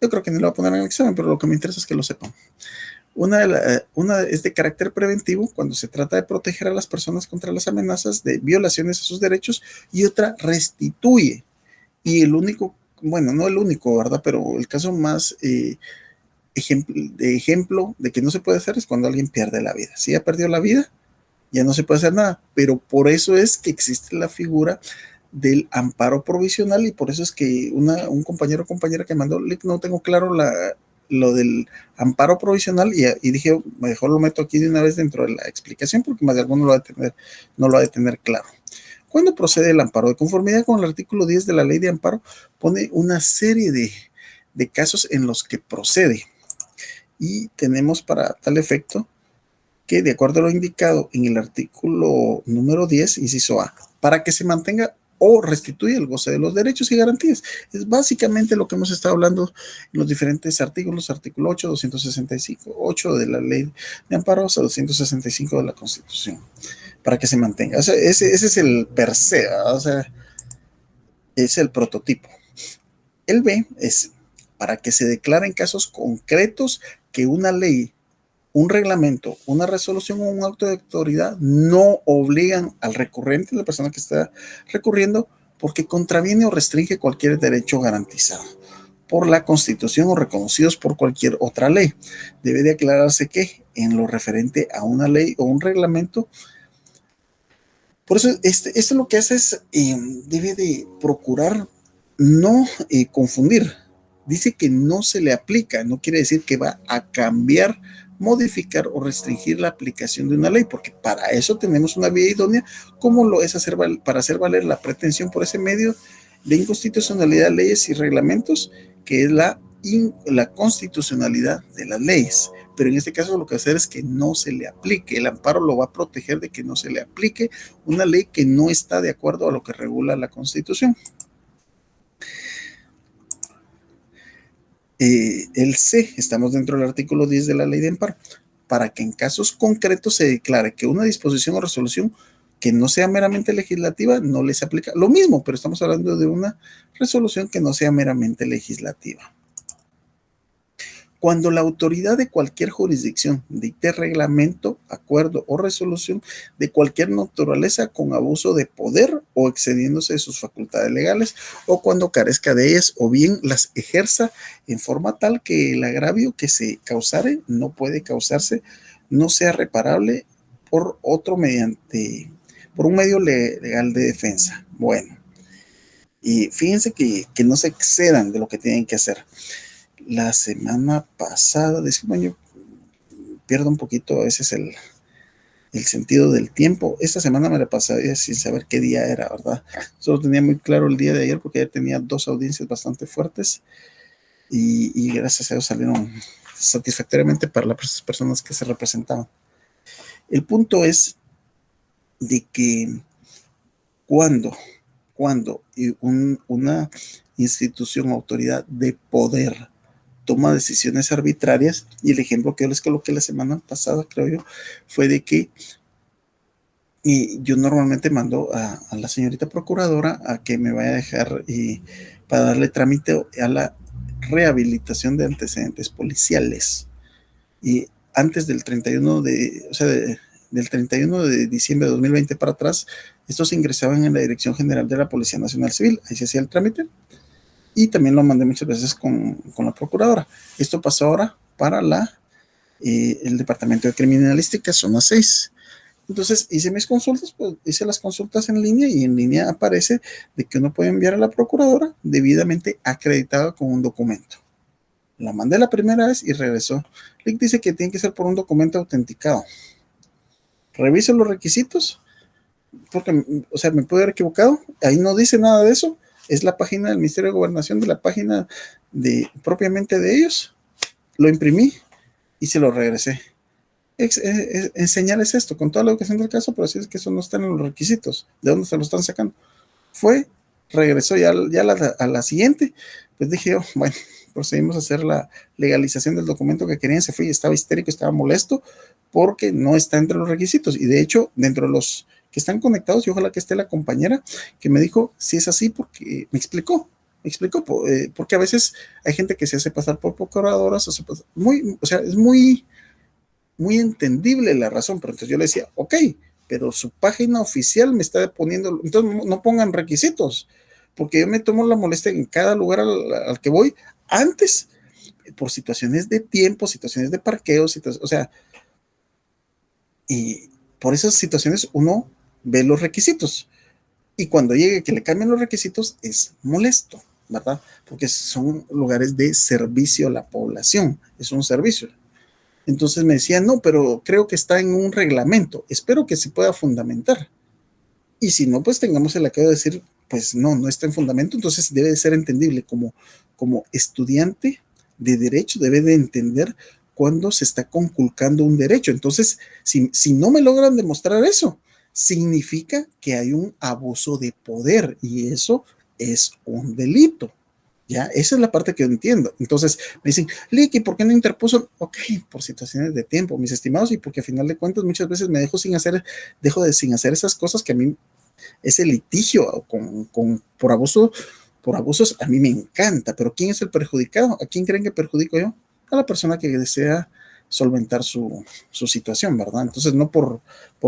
Yo creo que ni lo voy a poner en el examen, pero lo que me interesa es que lo sepan. Una es de carácter preventivo cuando se trata de proteger a las personas contra las amenazas de violaciones a sus derechos, y otra restituye. Y el único, bueno, no el único, ¿verdad? Pero el caso más ejemplo de que no se puede hacer es cuando alguien pierde la vida. Si ya perdió la vida, ya no se puede hacer nada, pero por eso es que existe la figura del amparo provisional, y por eso es que un compañero o compañera que mandó, no tengo claro lo del amparo provisional, y dije, mejor lo meto aquí de una vez dentro de la explicación, porque más de alguno no lo ha de tener claro. ¿Cuándo procede el amparo? De conformidad con el artículo 10 de la ley de amparo, pone una serie de casos en los que procede, y tenemos para tal efecto de acuerdo a lo indicado en el artículo número 10, inciso A, para que se mantenga o restituye el goce de los derechos y garantías. Es básicamente lo que hemos estado hablando en los diferentes artículos, artículo 8, 265, 8 de la ley de amparo, o sea, 265 de la Constitución, para que se mantenga. O sea, ese es el per se, o sea, es el prototipo. El B es para que se declaren casos concretos que una ley, un reglamento, una resolución o un acto de autoridad no obligan al recurrente, la persona que está recurriendo, porque contraviene o restringe cualquier derecho garantizado por la Constitución o reconocidos por cualquier otra ley. Debe de aclararse que en lo referente a una ley o un reglamento, por eso esto lo que hace es, debe de procurar no confundir. Dice que no se le aplica, no quiere decir que va a cambiar, modificar o restringir la aplicación de una ley, porque para eso tenemos una vía idónea, como lo es para hacer valer la pretensión por ese medio de inconstitucionalidad de leyes y reglamentos, que es la constitucionalidad de las leyes. Pero en este caso lo que va a hacer es que no se le aplique. El amparo lo va a proteger de que no se le aplique una ley que no está de acuerdo a lo que regula la Constitución. El C, estamos dentro del artículo 10 de la ley de amparo, para que en casos concretos se declare que una disposición o resolución que no sea meramente legislativa no les aplica. Lo mismo, pero estamos hablando de una resolución que no sea meramente legislativa. Cuando la autoridad de cualquier jurisdicción dicte reglamento, acuerdo o resolución de cualquier naturaleza con abuso de poder o excediéndose de sus facultades legales, o cuando carezca de ellas, o bien las ejerza en forma tal que el agravio que se causare no puede causarse, no sea reparable por otro por un medio legal de defensa. Bueno, y fíjense que no se excedan de lo que tienen que hacer. La semana pasada, disculpen, yo pierdo un poquito a veces el sentido del tiempo. Esta semana me la pasé sin saber qué día era, ¿verdad? Solo tenía muy claro el día de ayer porque ayer tenía 2 audiencias bastante fuertes y gracias a Dios salieron satisfactoriamente para las personas que se representaban. El punto es de que cuando una institución o autoridad de poder toma decisiones arbitrarias, y el ejemplo que yo les coloqué la semana pasada, creo yo, fue de que yo normalmente mando a la señorita procuradora a que me vaya a dejar para darle trámite a la rehabilitación de antecedentes policiales. Y antes del 31 del 31 de diciembre de 2020 para atrás, estos ingresaban en la Dirección General de la Policía Nacional Civil, ahí se hacía el trámite, y también lo mandé muchas veces con la procuradora. Esto pasó ahora para el Departamento de Criminalística, zona 6. Entonces hice mis consultas, pues hice las consultas en línea y en línea aparece de que uno puede enviar a la procuradora debidamente acreditada con un documento. La mandé la primera vez y regresó. Link dice que tiene que ser por un documento autenticado. Reviso los requisitos, porque, o sea, me puedo haber equivocado. Ahí no dice nada de eso. Es la página del Ministerio de Gobernación, de la página propiamente de ellos. Lo imprimí y se lo regresé. Enseñarles esto con toda la educación del caso, pero así es que eso no está en los requisitos. ¿De dónde se lo están sacando? Regresó ya a la siguiente, pues dije yo, bueno, procedimos a hacer la legalización del documento que querían. Se fue y estaba histérico, estaba molesto porque no está entre los requisitos, y de hecho dentro de los que están conectados, y ojalá que esté la compañera que me dijo si es así, porque me explicó porque a veces hay gente que se hace pasar por procuradoras, o sea, es muy entendible la razón, pero entonces yo le decía, ok, pero su página oficial me está poniendo, entonces no pongan requisitos, porque yo me tomo la molestia en cada lugar al que voy, antes, por situaciones de tiempo, situaciones de parqueo, o sea, y por esas situaciones uno ve los requisitos, y cuando llegue que le cambien los requisitos es molesto, ¿verdad? Porque son lugares de servicio a la población, es un servicio. Entonces me decían, no, pero creo que está en un reglamento, espero que se pueda fundamentar. Y si no, pues tengamos el acabo de decir, pues no está en fundamento, entonces debe de ser entendible como estudiante de derecho, debe de entender cuándo se está conculcando un derecho. Entonces, si no me logran demostrar eso, significa que hay un abuso de poder y eso es un delito. ¿Ya? Esa es la parte que yo entiendo. Entonces me dicen, Licky, ¿por qué no interpuso? Ok, por situaciones de tiempo, mis estimados, y porque al final de cuentas muchas veces me dejo sin hacer esas cosas que a mí, ese litigio por abusos, a mí me encanta, pero ¿quién es el perjudicado? ¿A quién creen que perjudico yo? A la persona que desea solventar su situación, ¿verdad? Entonces no por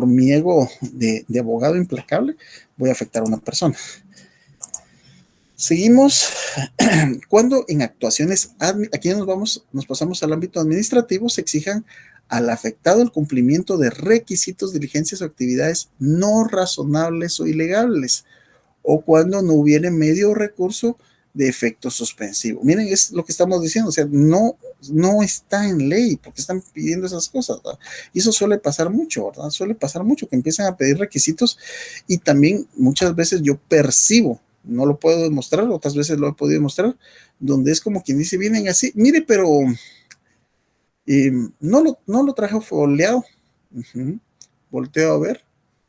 mi ego de abogado implacable voy a afectar a una persona. Seguimos cuando en actuaciones, aquí nos pasamos al ámbito administrativo, se exijan al afectado el cumplimiento de requisitos, diligencias o actividades no razonables o ilegales, o cuando no hubiere medio o recurso de efecto suspensivo. Miren, es lo que estamos diciendo, o sea, no está en ley, porque están pidiendo esas cosas, ¿verdad? Y eso suele pasar mucho, ¿verdad? Suele pasar mucho que empiezan a pedir requisitos y también muchas veces yo percibo, no lo puedo demostrar, otras veces lo he podido demostrar, donde es como quien dice, vienen así, mire, pero no lo trajo foliado. Volteo a ver,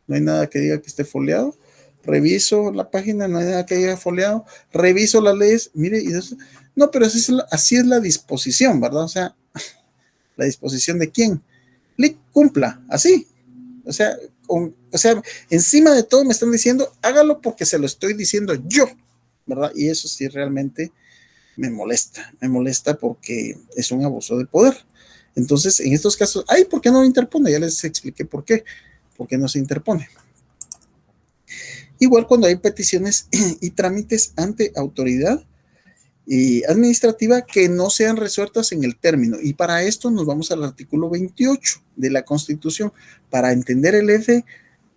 no hay nada que diga que esté foliado. Reviso la página, no hay nada que diga foliado. Reviso las leyes, mire, y eso, no, pero así es la disposición, ¿verdad? O sea, la disposición de quién. Le cumpla, así. O sea, encima de todo me están diciendo, hágalo porque se lo estoy diciendo yo, ¿verdad? Y eso sí realmente me molesta porque es un abuso de poder. Entonces, en estos casos, ay, ¿por qué no lo interpone? Ya les expliqué por qué no se interpone. Igual cuando hay peticiones y trámites ante autoridad administrativa que no sean resueltas en el término. Y para esto nos vamos al artículo 28 de la Constitución. Para entender el F,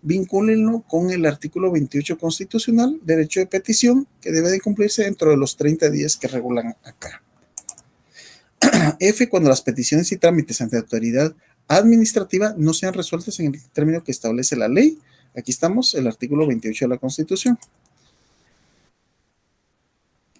vincúlenlo con el artículo 28 constitucional, derecho de petición, que debe de cumplirse dentro de los 30 días que regulan acá. F, cuando las peticiones y trámites ante autoridad administrativa no sean resueltas en el término que establece la ley. Aquí estamos, el artículo 28 de la Constitución.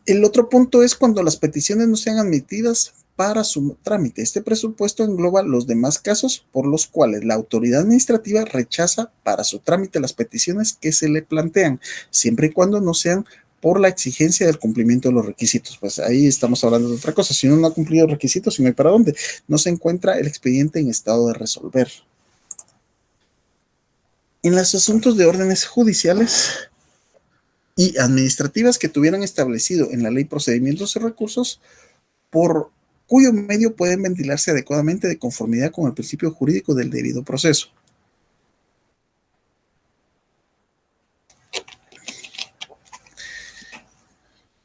El otro punto es cuando las peticiones no sean admitidas para su trámite. Este presupuesto engloba los demás casos por los cuales la autoridad administrativa rechaza para su trámite las peticiones que se le plantean, siempre y cuando no sean por la exigencia del cumplimiento de los requisitos. Pues ahí estamos hablando de otra cosa. Si uno no ha cumplido requisitos, si no hay para dónde, no se encuentra el expediente en estado de resolver. En los asuntos de órdenes judiciales y administrativas que tuvieran establecido en la ley procedimientos y recursos, por cuyo medio pueden ventilarse adecuadamente de conformidad con el principio jurídico del debido proceso.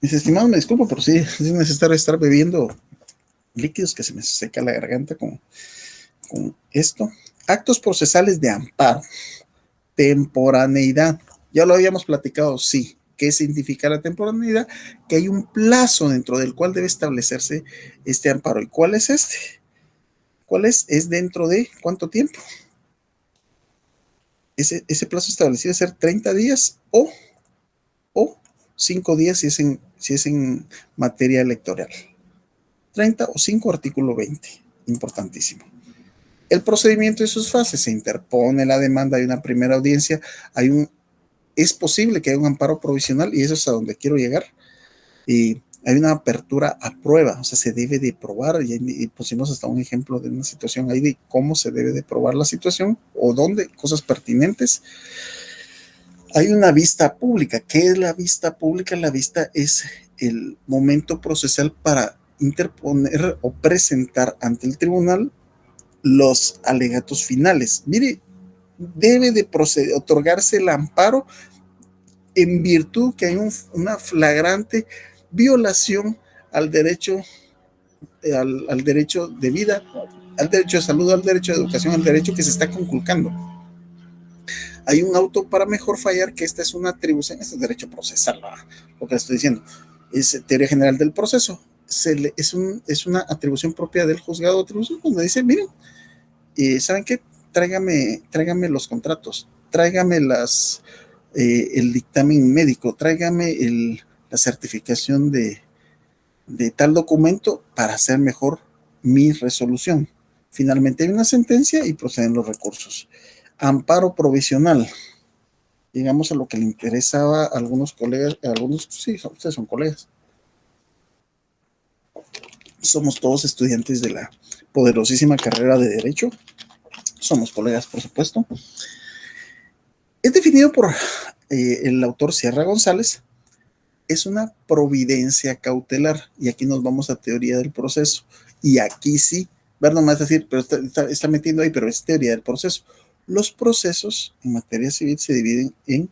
Mis estimados, me disculpo, pero sí es necesario estar bebiendo líquidos que se me seca la garganta con esto. Actos procesales de amparo. Temporaneidad. Ya lo habíamos platicado, sí. ¿Qué significa la temporaneidad? Que hay un plazo dentro del cual debe establecerse este amparo. ¿Y cuál es este? ¿Cuál es? ¿Es dentro de cuánto tiempo? Ese plazo establecido es ser 30 días o 5 días si es en materia electoral. 30 o 5, artículo 20. Importantísimo. El procedimiento y sus fases. Se interpone la demanda, hay una primera audiencia, es posible que haya un amparo provisional y eso es a donde quiero llegar. Y hay una apertura a prueba, o sea, se debe de probar y pusimos hasta un ejemplo de una situación ahí de cómo se debe de probar la situación o dónde, cosas pertinentes. Hay una vista pública. ¿Qué es la vista pública? La vista es el momento procesal para interponer o presentar ante el tribunal los alegatos finales. Mire, debe de otorgarse el amparo en virtud que hay una flagrante violación al derecho, al derecho de vida, al derecho de salud, al derecho de educación, al derecho que se está conculcando. Hay un auto para mejor fallar, que esta es una atribución, este es derecho procesal, ¿verdad? Lo que estoy diciendo es teoría general del proceso. Es una atribución propia del juzgado de atribución, donde dice, miren, ¿saben qué? Tráigame los contratos, tráigame el dictamen médico, tráigame la certificación de tal documento para hacer mejor mi resolución. Finalmente hay una sentencia y proceden los recursos. Amparo provisional. Llegamos a lo que le interesaba a algunos colegas, sí, ustedes son colegas. Somos todos estudiantes de la poderosísima carrera de Derecho. Somos colegas, por supuesto. Es definido por el autor Sierra González. Es una providencia cautelar. Y aquí nos vamos a teoría del proceso. Y aquí sí, ver nomás decir, pero está metiendo ahí, pero es teoría del proceso. Los procesos en materia civil se dividen en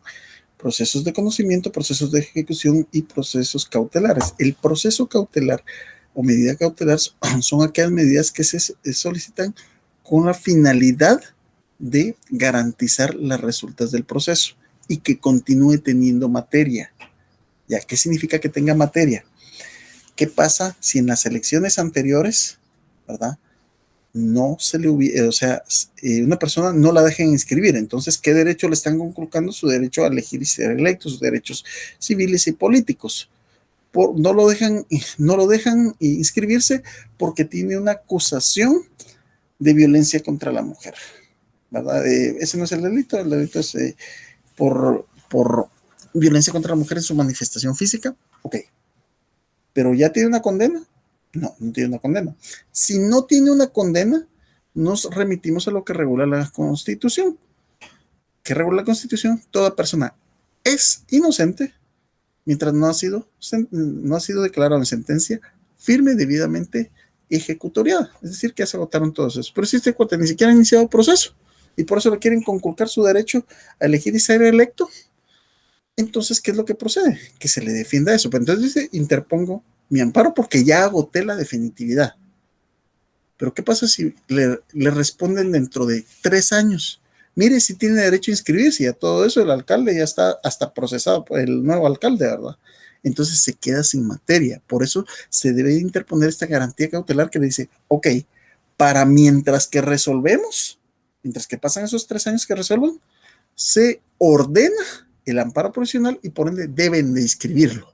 procesos de conocimiento, procesos de ejecución y procesos cautelares. El proceso cautelar o medida cautelar son aquellas medidas que se solicitan con la finalidad de garantizar las resultas del proceso y que continúe teniendo materia. ¿Ya? ¿Qué significa que tenga materia? ¿Qué pasa si en las elecciones anteriores, verdad, no se le hubiera, o sea, una persona no la dejen inscribir? Entonces, ¿qué derecho le están conculcando? Su derecho a elegir y ser electo, sus derechos civiles y políticos. No lo dejan inscribirse porque tiene una acusación de violencia contra la mujer, ¿verdad? Ese no es el delito es por violencia contra la mujer en su manifestación física. Ok, pero ya tiene una condena. No tiene una condena. Si no tiene una condena, nos remitimos a lo que regula la Constitución. ¿Qué regula la Constitución? Toda persona es inocente mientras no ha sido declarado en sentencia firme debidamente ejecutoriada. Es decir, que ya se agotaron todos esos. Pero si este cuate ni siquiera ha iniciado proceso y por eso le quieren conculcar su derecho a elegir y ser electo, entonces, ¿qué es lo que procede? Que se le defienda eso. Pero entonces dice, interpongo mi amparo porque ya agoté la definitividad. Pero ¿qué pasa si le responden dentro de 3 años? Mire, si tiene derecho a inscribirse y a todo eso, el alcalde ya está hasta procesado por el nuevo alcalde, ¿verdad? Entonces se queda sin materia. Por eso se debe interponer esta garantía cautelar que le dice, ok, para mientras que resolvemos, mientras que pasan esos 3 años que resuelvan, se ordena el amparo provisional y por ende deben de inscribirlo,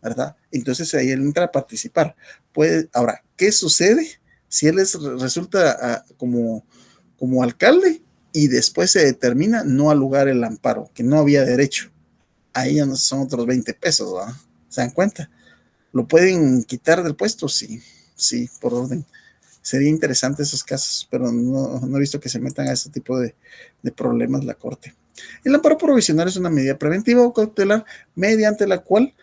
¿verdad? Entonces ahí él entra a participar. Ahora, ¿qué sucede si él resulta como alcalde y después se determina no alugar el amparo, que no había derecho? Ahí ya no son otros 20 pesos, ¿verdad? ¿Se dan cuenta? ¿Lo pueden quitar del puesto? Sí, sí, por orden. Sería interesante esos casos, pero no he visto que se metan a ese tipo de problemas la Corte. El amparo provisional es una medida preventiva o cautelar mediante la cual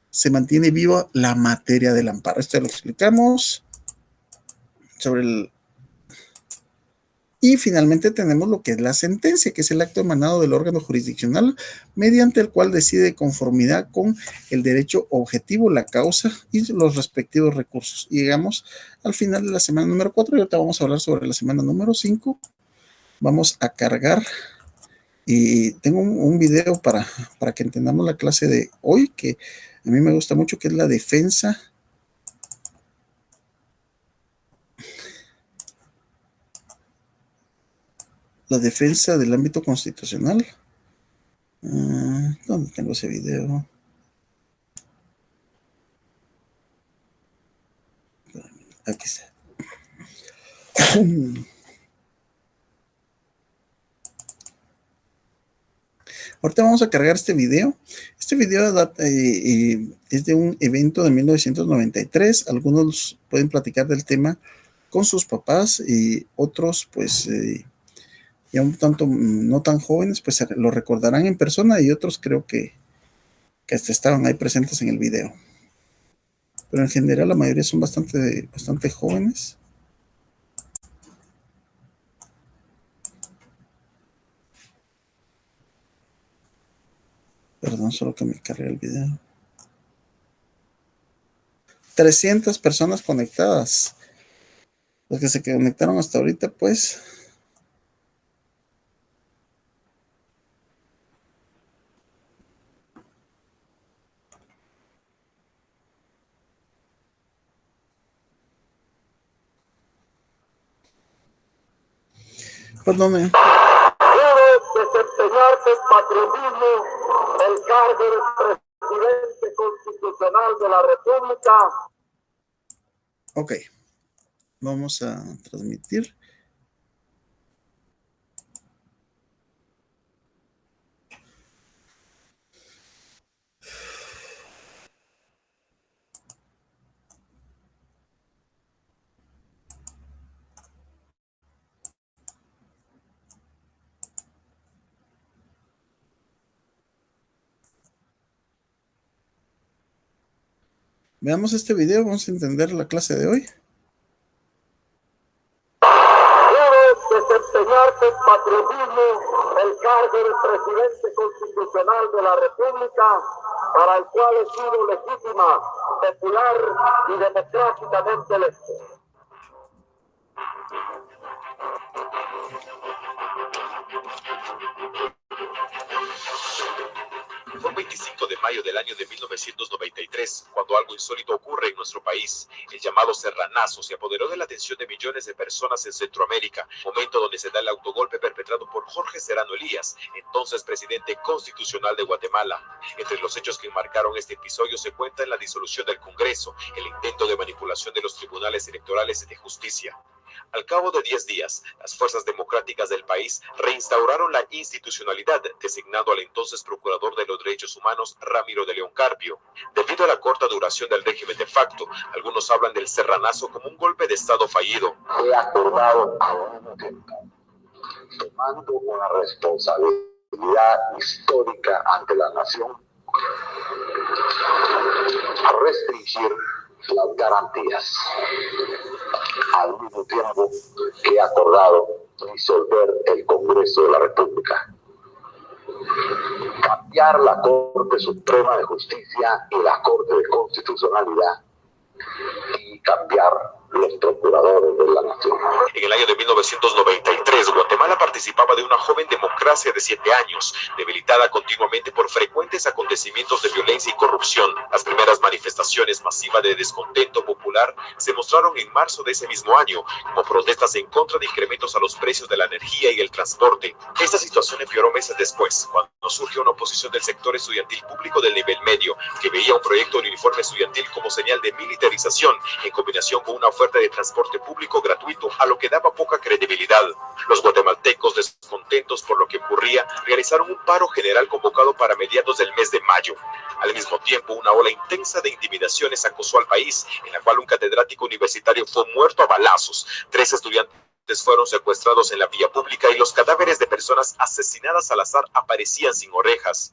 se mantiene viva la materia del amparo. Esto lo explicamos sobre el... Y finalmente tenemos lo que es la sentencia, que es el acto emanado del órgano jurisdiccional mediante el cual decide conformidad con el derecho objetivo, la causa y los respectivos recursos. Y llegamos al final de la semana número 4 y ahorita vamos a hablar sobre la semana número 5. Vamos a cargar y tengo un video para que entendamos la clase de hoy que a mí me gusta mucho, que es la defensa del ámbito constitucional. ¿Dónde tengo ese video? Aquí está. Ahorita vamos a cargar este video. Este video es de un evento de 1993. Algunos pueden platicar del tema con sus papás y otros, pues, ya un tanto no tan jóvenes, pues lo recordarán en persona y otros creo que hasta estaban ahí presentes en el video. Pero en general la mayoría son bastante jóvenes. Perdón, solo que me cargue el video. 300 personas conectadas. Los que se conectaron hasta ahorita, pues. Perdone. Debe desempeñar con patriotismo el cargo de presidente constitucional de la República. Ok. Vamos a transmitir. Veamos este video, vamos a entender la clase de hoy. Debe desempeñar con patriotismo el cargo de presidente constitucional de la República, para el cual he sido legítima, popular y democráticamente electo. Fue el 25 de mayo del año de 1993, cuando algo insólito ocurre en nuestro país. El llamado Serranazo se apoderó de la atención de millones de personas en Centroamérica, momento donde se da el autogolpe perpetrado por Jorge Serrano Elías, entonces presidente constitucional de Guatemala. Entre los hechos que enmarcaron este episodio se cuenta la disolución del Congreso, el intento de manipulación de los tribunales electorales y de justicia. Al cabo de 10 días, las fuerzas democráticas del país reinstauraron la institucionalidad, designando al entonces procurador de los derechos humanos, Ramiro de León Carpio. Debido a la corta duración del régimen de facto, algunos hablan del Serranazo como un golpe de Estado fallido. He acordado a un tiempo, tomando una responsabilidad histórica ante la nación, a restringir las garantías, al mismo tiempo que he acordado disolver el Congreso de la República, cambiar la Corte Suprema de Justicia y la Corte de Constitucionalidad y cambiar los procuradores de la nación. En el año de 1993, Guatemala participaba de una joven democracia de 7 años, debilitada continuamente por frecuentes acontecimientos de violencia y corrupción. Las primeras manifestaciones masivas de descontento popular se mostraron en marzo de ese mismo año, como protestas en contra de incrementos a los precios de la energía y el transporte. Esta situación empeoró meses después, cuando surgió una oposición del sector estudiantil público del nivel medio, que veía un proyecto de uniforme estudiantil como señal de militarización, en combinación con una oferta de transporte público gratuito, a lo que daba poca credibilidad. Los guatemaltecos, descontentos por lo que ocurría, realizaron un paro general convocado para mediados del mes de mayo. Al mismo tiempo, una ola intensa de intimidaciones acosó al país, en la cual un catedrático universitario fue muerto a balazos. 3 estudiantes fueron secuestrados en la vía pública y los cadáveres de personas asesinadas al azar aparecían sin orejas.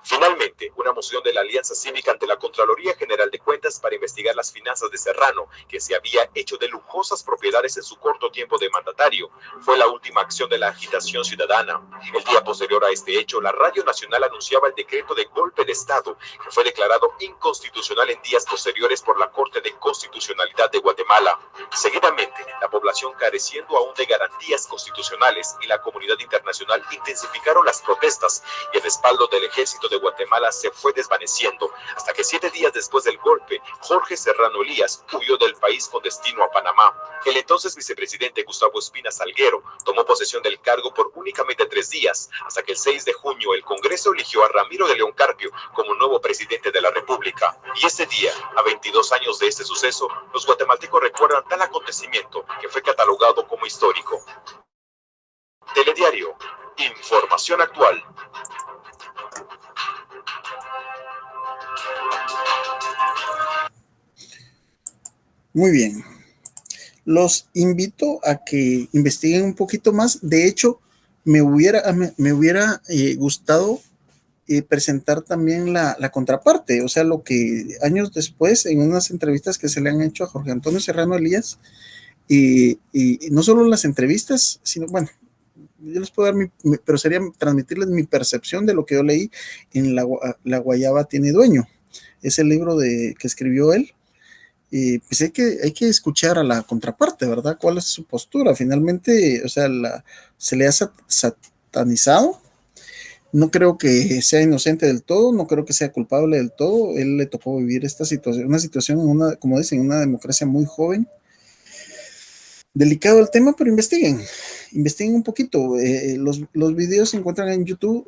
Finalmente, una moción de la Alianza Cívica ante la Contraloría General de Cuentas para investigar las finanzas de Serrano, que se había hecho de lujosas propiedades en su corto tiempo de mandatario, fue la última acción de la agitación ciudadana. El día posterior a este hecho, la Radio Nacional anunciaba el decreto de golpe de Estado, que fue declarado inconstitucional en días posteriores por la Corte de Constitucionalidad de Guatemala. Seguidamente, la población, careciendo aún de garantías constitucionales, y la comunidad internacional intensificaron las protestas, y el respaldo del ejército de Guatemala se fue desvaneciendo, hasta que 7 días después del golpe, Jorge Serrano Elías huyó del país con destino a Panamá. El entonces vicepresidente Gustavo Espina Salguero tomó posesión del cargo por únicamente 3 días, hasta que el 6 de junio el Congreso eligió a Ramiro de León Carpio como nuevo presidente de la República. Y ese día, a 22 años de este suceso, los guatemaltecos recuerdan tal acontecimiento que fue catalogado como histórico. Telediario, información actual. Muy bien. Los invito a que investiguen un poquito más. De hecho, me hubiera gustado presentar también la contraparte, o sea, lo que años después, en unas entrevistas que se le han hecho a Jorge Antonio Serrano Elías, y no solo las entrevistas, sino, bueno, yo les puedo dar pero sería transmitirles mi percepción de lo que yo leí en La Guayaba tiene dueño, ese libro que escribió él. Pues hay que escuchar a la contraparte, ¿verdad? ¿Cuál es su postura? Finalmente, o sea, se le ha satanizado. No creo que sea inocente del todo, no creo que sea culpable del todo. Él le tocó vivir esta situación, una situación, como dicen, una democracia muy joven. Delicado el tema, pero investiguen un poquito. Los videos se encuentran en YouTube,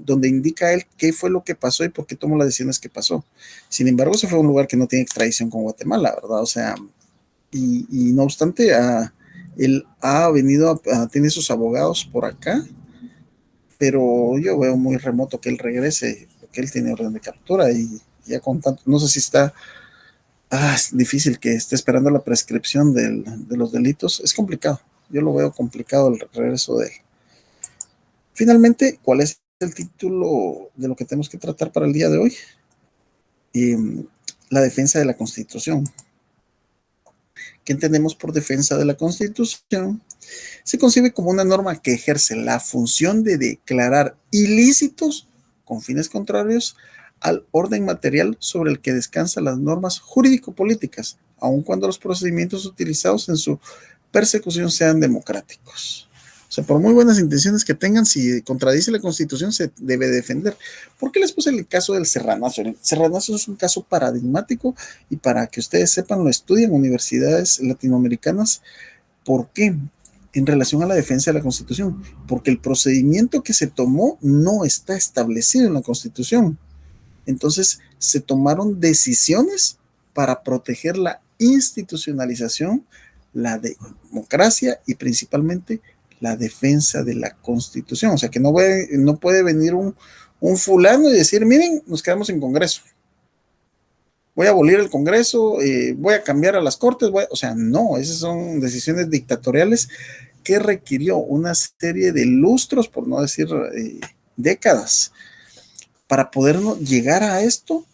donde indica él qué fue lo que pasó y por qué tomó las decisiones que pasó. Sin embargo, ese fue un lugar que no tiene extradición con Guatemala, ¿verdad? O sea, y no obstante, él ha venido, tiene sus abogados por acá, pero yo veo muy remoto que él regrese, porque él tiene orden de captura y ya con tanto, no sé si está, es difícil que esté esperando la prescripción de los delitos, es complicado, yo lo veo complicado el regreso de él. Finalmente, ¿cuál es el título de lo que tenemos que tratar para el día de hoy? La defensa de la Constitución. ¿Qué entendemos por defensa de la Constitución? Se concibe como una norma que ejerce la función de declarar ilícitos con fines contrarios al orden material sobre el que descansan las normas jurídico-políticas, aun cuando los procedimientos utilizados en su persecución sean democráticos. O sea, por muy buenas intenciones que tengan, si contradice la Constitución, se debe defender. ¿Por qué les puse el caso del Serranazo? El Serranazo es un caso paradigmático y para que ustedes sepan, lo estudian universidades latinoamericanas. ¿Por qué? En relación a la defensa de la Constitución, porque el procedimiento que se tomó no está establecido en la Constitución. Entonces, se tomaron decisiones para proteger la institucionalización, la democracia y principalmente la defensa de la Constitución. O sea, que no puede venir un fulano y decir, miren, nos quedamos en Congreso. Voy a abolir el Congreso, voy a cambiar a las Cortes, o sea, no, esas son decisiones dictatoriales que requirió una serie de lustros, por no decir décadas, para poder llegar a esto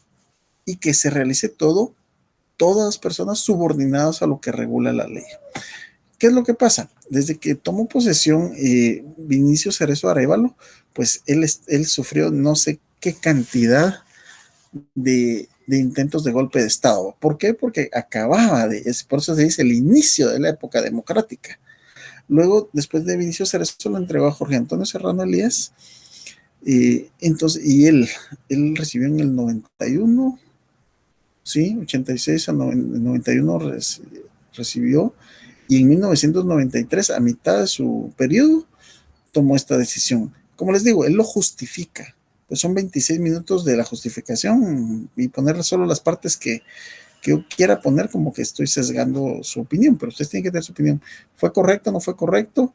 y que se realice todo, todas las personas subordinadas a lo que regula la ley. ¿Qué es lo que pasa? Desde que tomó posesión Vinicio Cerezo Arévalo, pues él sufrió no sé qué cantidad de intentos de golpe de Estado. ¿Por qué? Porque por eso se dice el inicio de la época democrática. Luego, después de Vinicio Cerezo, lo entregó a Jorge Antonio Serrano Elías, y él recibió en el 91, sí, 86 a 91 recibió, y en 1993, a mitad de su periodo, tomó esta decisión. Como les digo, él lo justifica, pues son 26 minutos de la justificación y ponerle solo las partes que yo quiera poner, como que estoy sesgando su opinión, pero ustedes tienen que tener su opinión. ¿Fue correcto o no fue correcto?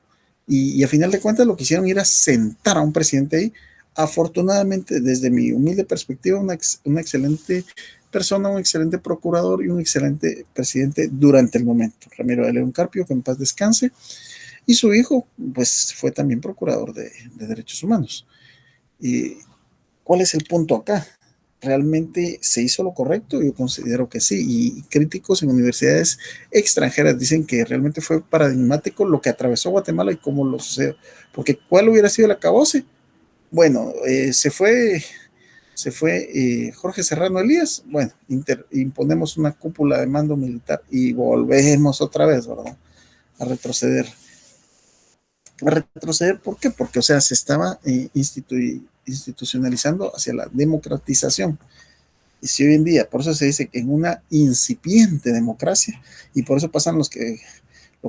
Y a final de cuentas lo que hicieron era sentar a un presidente ahí. Afortunadamente, desde mi humilde perspectiva, una excelente persona, un excelente procurador y un excelente presidente durante el momento. Ramiro de León Carpio, que en paz descanse, y su hijo, pues fue también procurador de derechos humanos. ¿Y cuál es el punto acá? ¿Realmente se hizo lo correcto? Yo considero que sí, y críticos en universidades extranjeras dicen que realmente fue paradigmático lo que atravesó Guatemala y cómo lo sucedió, porque ¿cuál hubiera sido el acabose? Bueno, se fue Jorge Serrano Elías, bueno, imponemos una cúpula de mando militar y volvemos otra vez, ¿verdad? A retroceder. ¿Por qué? Porque, o sea, se estaba institucionalizando hacia la democratización. Y si hoy en día, por eso se dice que en una incipiente democracia, y por eso pasan lo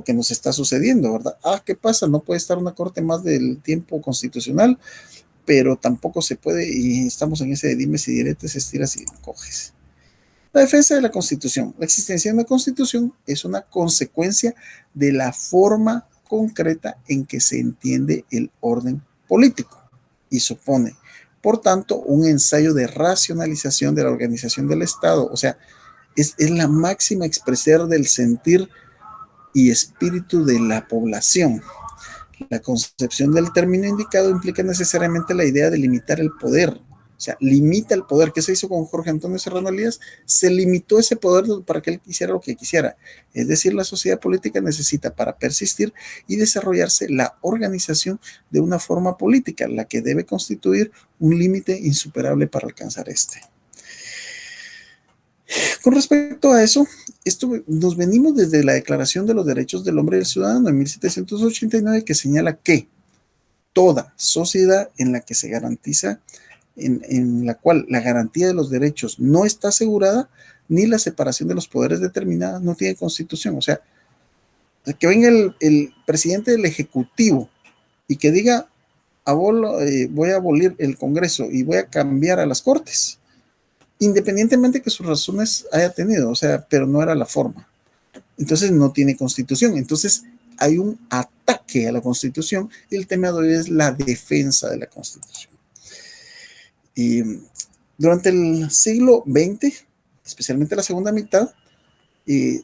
que nos está sucediendo, ¿verdad? ¿Qué pasa? No puede estar una corte más del tiempo constitucional, pero tampoco se puede, y estamos en ese dimes y diretes, estiras y encoges. La defensa de la Constitución. La existencia de una Constitución es una consecuencia de la forma concreta en que se entiende el orden político y supone, por tanto, un ensayo de racionalización de la organización del Estado. O sea, es la máxima expresión del sentir y espíritu de la población. La concepción del término indicado implica necesariamente la idea de limitar el poder. O sea, limita el poder. ¿Qué se hizo con Jorge Antonio Serrano Elías? Se limitó ese poder para que él hiciera lo que quisiera. Es decir, la sociedad política necesita para persistir y desarrollarse la organización de una forma política, la que debe constituir un límite insuperable para alcanzar este. Con respecto a eso, nos venimos desde la Declaración de los Derechos del Hombre y del Ciudadano en 1789, que señala que toda sociedad en la que se garantiza, en la cual la garantía de los derechos no está asegurada, ni la separación de los poderes determinada, no tiene constitución. O sea, que venga el presidente del Ejecutivo y que diga, voy a abolir el Congreso y voy a cambiar a las Cortes, independientemente que sus razones haya tenido, o sea, pero no era la forma. Entonces no tiene constitución. Entonces, hay un ataque a la Constitución y el tema de hoy es la defensa de la Constitución. Y durante el siglo XX, especialmente la segunda mitad,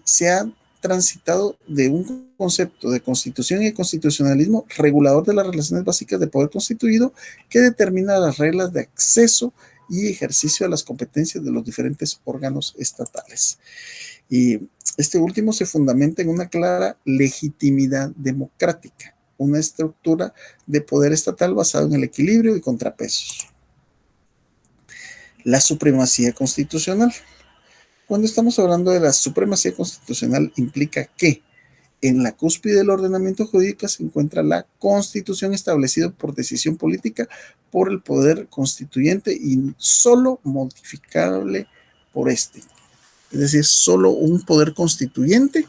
se ha transitado de un concepto de constitución y constitucionalismo regulador de las relaciones básicas de poder constituido que determina las reglas de acceso y ejercicio de las competencias de los diferentes órganos estatales. Y este último se fundamenta en una clara legitimidad democrática, una estructura de poder estatal basada en el equilibrio y contrapesos. La supremacía constitucional. Cuando estamos hablando de la supremacía constitucional, implica que en la cúspide del ordenamiento jurídico se encuentra la Constitución establecida por decisión política por el poder constituyente y solo modificable por este. Es decir, solo un poder constituyente